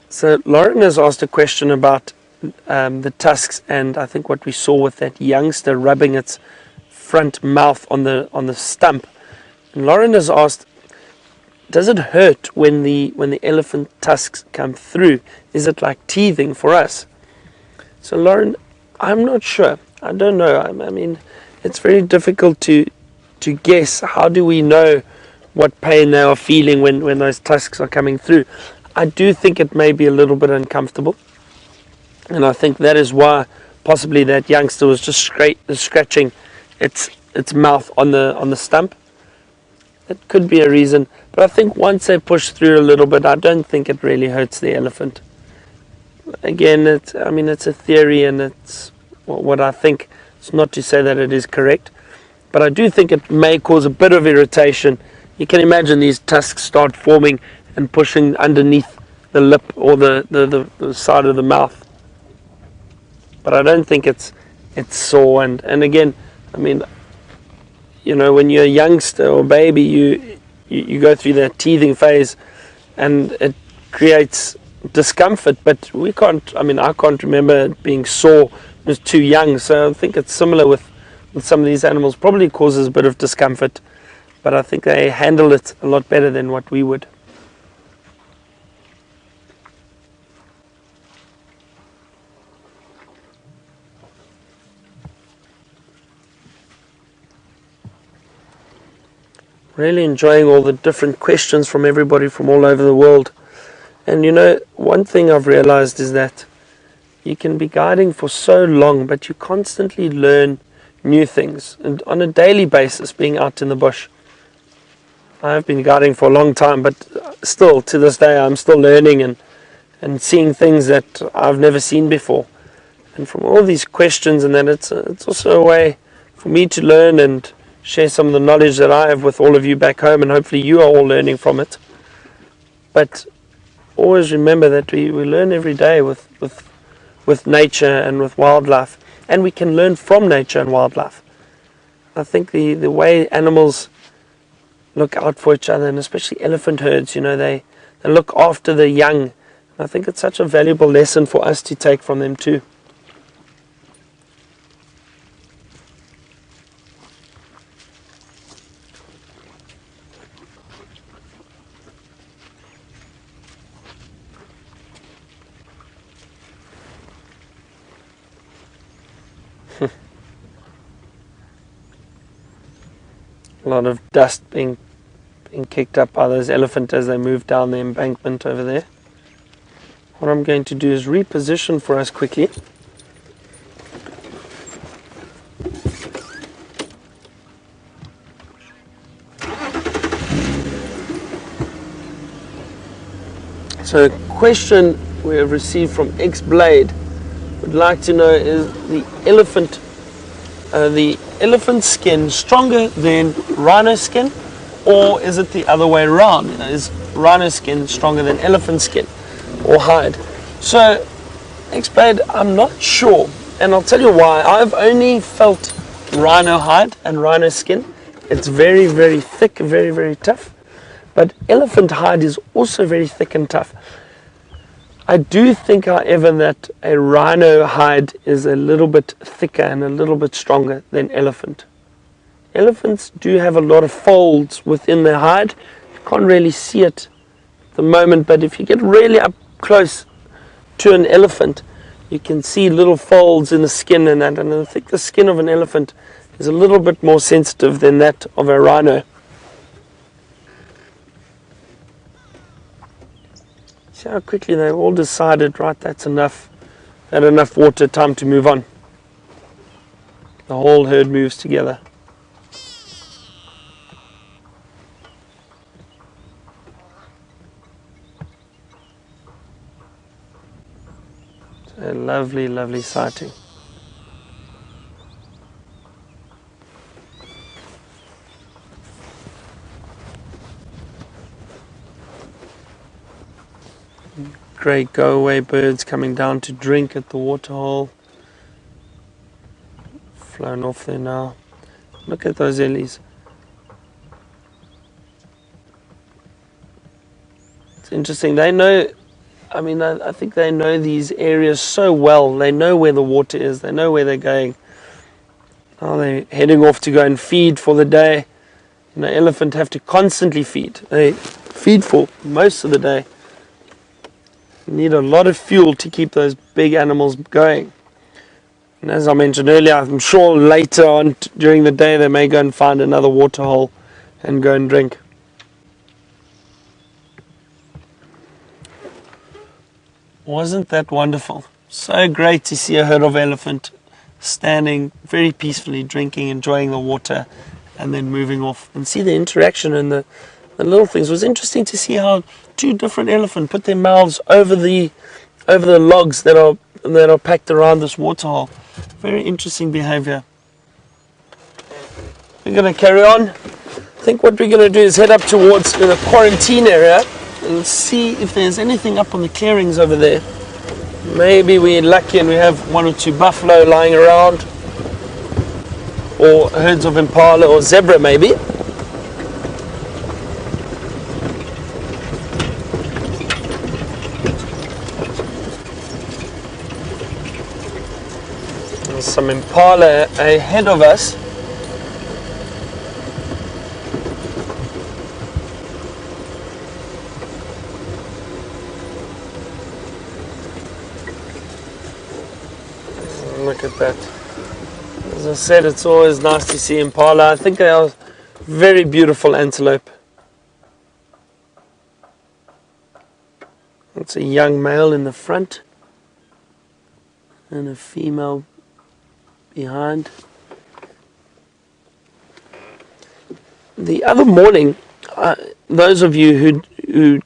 So Lauren has asked a question about the tusks, and I think what we saw with that youngster rubbing its front mouth on the stump. And Lauren has asked, does it hurt when the elephant tusks come through? Is it like teething for us? So Lauren, I'm not sure. I don't know. I mean, it's very difficult to guess. How do we know what pain they are feeling when those tusks are coming through? I do think it may be a little bit uncomfortable, and I think that is why possibly that youngster was just scratching its mouth on the stump. It could be a reason, but I think once they push through a little bit, I don't think it really hurts the elephant. Again, it's a theory, and it's what I think. It's not to say that it is correct, but I do think it may cause a bit of irritation. You can imagine these tusks start forming and pushing underneath the lip or the side of the mouth. But I don't think it's sore. And again, I mean, you know, when you're a youngster or baby, you go through that teething phase, and it creates discomfort. But I can't remember it being sore. It was too young, so I think it's similar with some of these animals. Probably causes a bit of discomfort, but I think they handle it a lot better than what we would. Really enjoying all the different questions from everybody from all over the world. And you know, one thing I've realized is that you can be guiding for so long, but you constantly learn new things, and on a daily basis, being out in the bush. I've been guiding for a long time, but still, to this day, I'm still learning and seeing things that I've never seen before. And from all these questions, and then it's also a way for me to learn and share some of the knowledge that I have with all of you back home, and hopefully you are all learning from it. But always remember that we learn every day with nature and with wildlife, and we can learn from nature and wildlife. I think the way animals look out for each other, and especially elephant herds, you know, they look after the young. I think it's such a valuable lesson for us to take from them too. A lot of dust being kicked up by those elephants as they move down the embankment over there. What I'm going to do is reposition for us quickly. So a question we have received from X-Blade would like to know, is the elephant skin stronger than rhino skin, or is it the other way around? Is rhino skin stronger than elephant skin or hide? So, X-Blade, I'm not sure, and I'll tell you why. I've only felt rhino hide and rhino skin. It's very, very thick, very, very tough. But elephant hide is also very thick and tough. I do think, however, that a rhino hide is a little bit thicker and a little bit stronger than elephant. Elephants do have a lot of folds within their hide. You can't really see it at the moment, but if you get really up close to an elephant, you can see little folds in the skin and that. And I think the skin of an elephant is a little bit more sensitive than that of a rhino. See how quickly they've all decided, right, that's enough. Had enough water, time to move on. The whole herd moves together. A lovely, lovely sighting. Great go-away birds coming down to drink at the waterhole. Flown off there now. Look at those ellies. It's interesting. They know, I mean, I think they know these areas so well. They know where the water is. They know where they're going. Now they're heading off to go and feed for the day. You know, elephants have to constantly feed. They feed for most of the day. You need a lot of fuel to keep those big animals going. And as I mentioned earlier, I'm sure later on during the day they may go and find another waterhole and go and drink. Wasn't that wonderful? So great to see a herd of elephant standing very peacefully, drinking, enjoying the water, and then moving off. And see the interaction and the little things. It was interesting to see how two different elephants put their mouths over the logs that are packed around this waterhole. Very interesting behavior. We're going to carry on. I think what we're going to do is head up towards the quarantine area and see if there's anything up on the clearings over there. Maybe we're lucky and we have one or two buffalo lying around, or herds of impala or zebra maybe. There's some impala ahead of us. Look at that. As I said, it's always nice to see impala. I think they are very beautiful antelope. That's a young male in the front and a female behind. The other morning, those of you who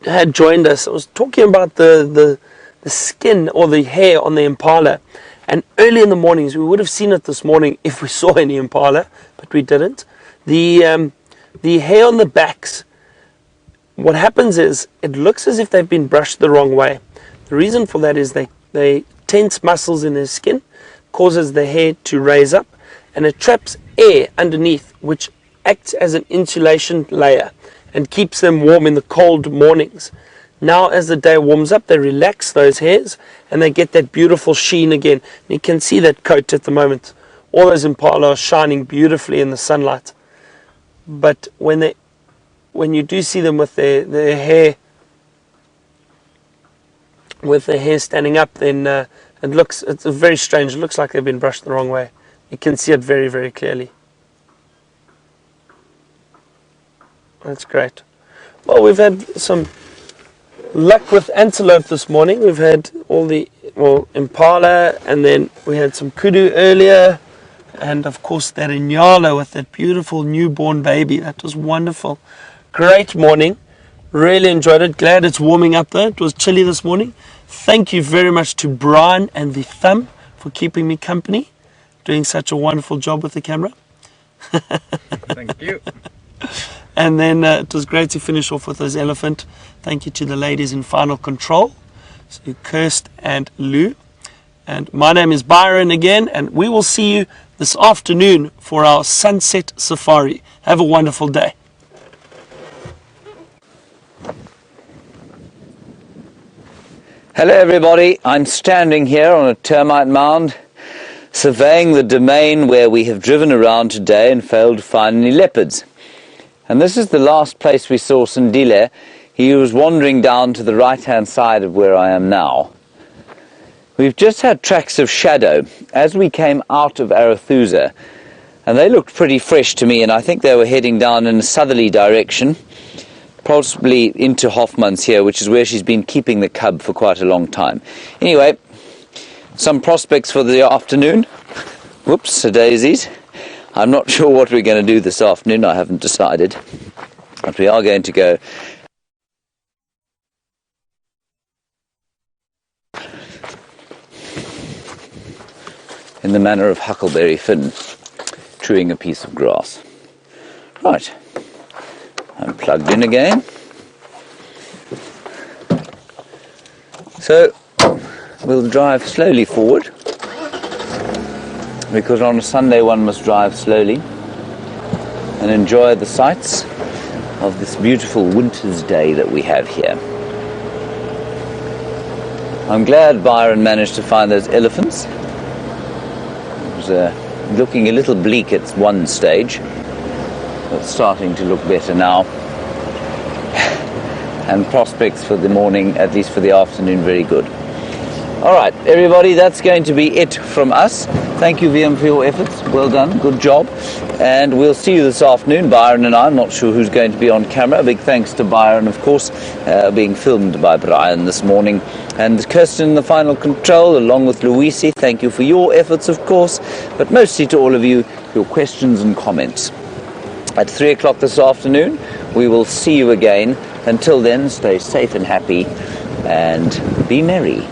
had joined us, I was talking about the skin or the hair on the impala. And early in the mornings, we would have seen it this morning if we saw any impala, but we didn't. The hair on the backs, what happens is it looks as if they've been brushed the wrong way. The reason for that is they tense muscles in their skin, causes the hair to raise up, and it traps air underneath, which acts as an insulation layer and keeps them warm in the cold mornings. Now as the day warms up, they relax those hairs and they get that beautiful sheen again. You can see that coat at the moment. All those impala are shining beautifully in the sunlight. But when you do see them with their hair standing up, then it's very strange. It looks like they've been brushed the wrong way. You can see it very, very clearly. That's great. Well, we've had some luck with antelope this morning. We've had all the impala, and then we had some kudu earlier, and of course that inyala with that beautiful newborn baby. That was wonderful. Great morning. Really enjoyed it. Glad it's warming up though. It was chilly this morning. Thank you very much to Brian and the Thumb for keeping me company, doing such a wonderful job with the camera. Thank you. And then it was great to finish off with those elephant. Thank you to the ladies in final control, so Kirst and Lou. And my name is Byron again, and we will see you this afternoon for our sunset safari. Have a wonderful day. Hello everybody, I'm standing here on a termite mound, surveying the domain where we have driven around today and failed to find any leopards. And this is the last place we saw Sandile. He was wandering down to the right-hand side of where I am now. We've just had tracks of shadow as we came out of Arathusa, and they looked pretty fresh to me, and I think they were heading down in a southerly direction, possibly into Hoffman's here, which is where she's been keeping the cub for quite a long time. Anyway, some prospects for the afternoon. Whoops, a daisies. I'm not sure what we're going to do this afternoon. I haven't decided. But we are going to go in the manner of Huckleberry Finn chewing a piece of grass. Right, I'm plugged in again. So we'll drive slowly forward, because on a Sunday one must drive slowly and enjoy the sights of this beautiful winter's day that we have here. I'm glad Byron managed to find those elephants. It was looking a little bleak at one stage, but starting to look better now. And prospects for the morning, at least for the afternoon, very good. All right, everybody, that's going to be it from us. Thank you, VM, for your efforts. Well done, good job. And we'll see you this afternoon, Byron and I. I'm not sure who's going to be on camera. A big thanks to Byron, of course, being filmed by Brian this morning. And Kirsten in the final control, along with Louise. Thank you for your efforts, of course, but mostly to all of you, your questions and comments. At 3 o'clock this afternoon, we will see you again. Until then, stay safe and happy, and be merry.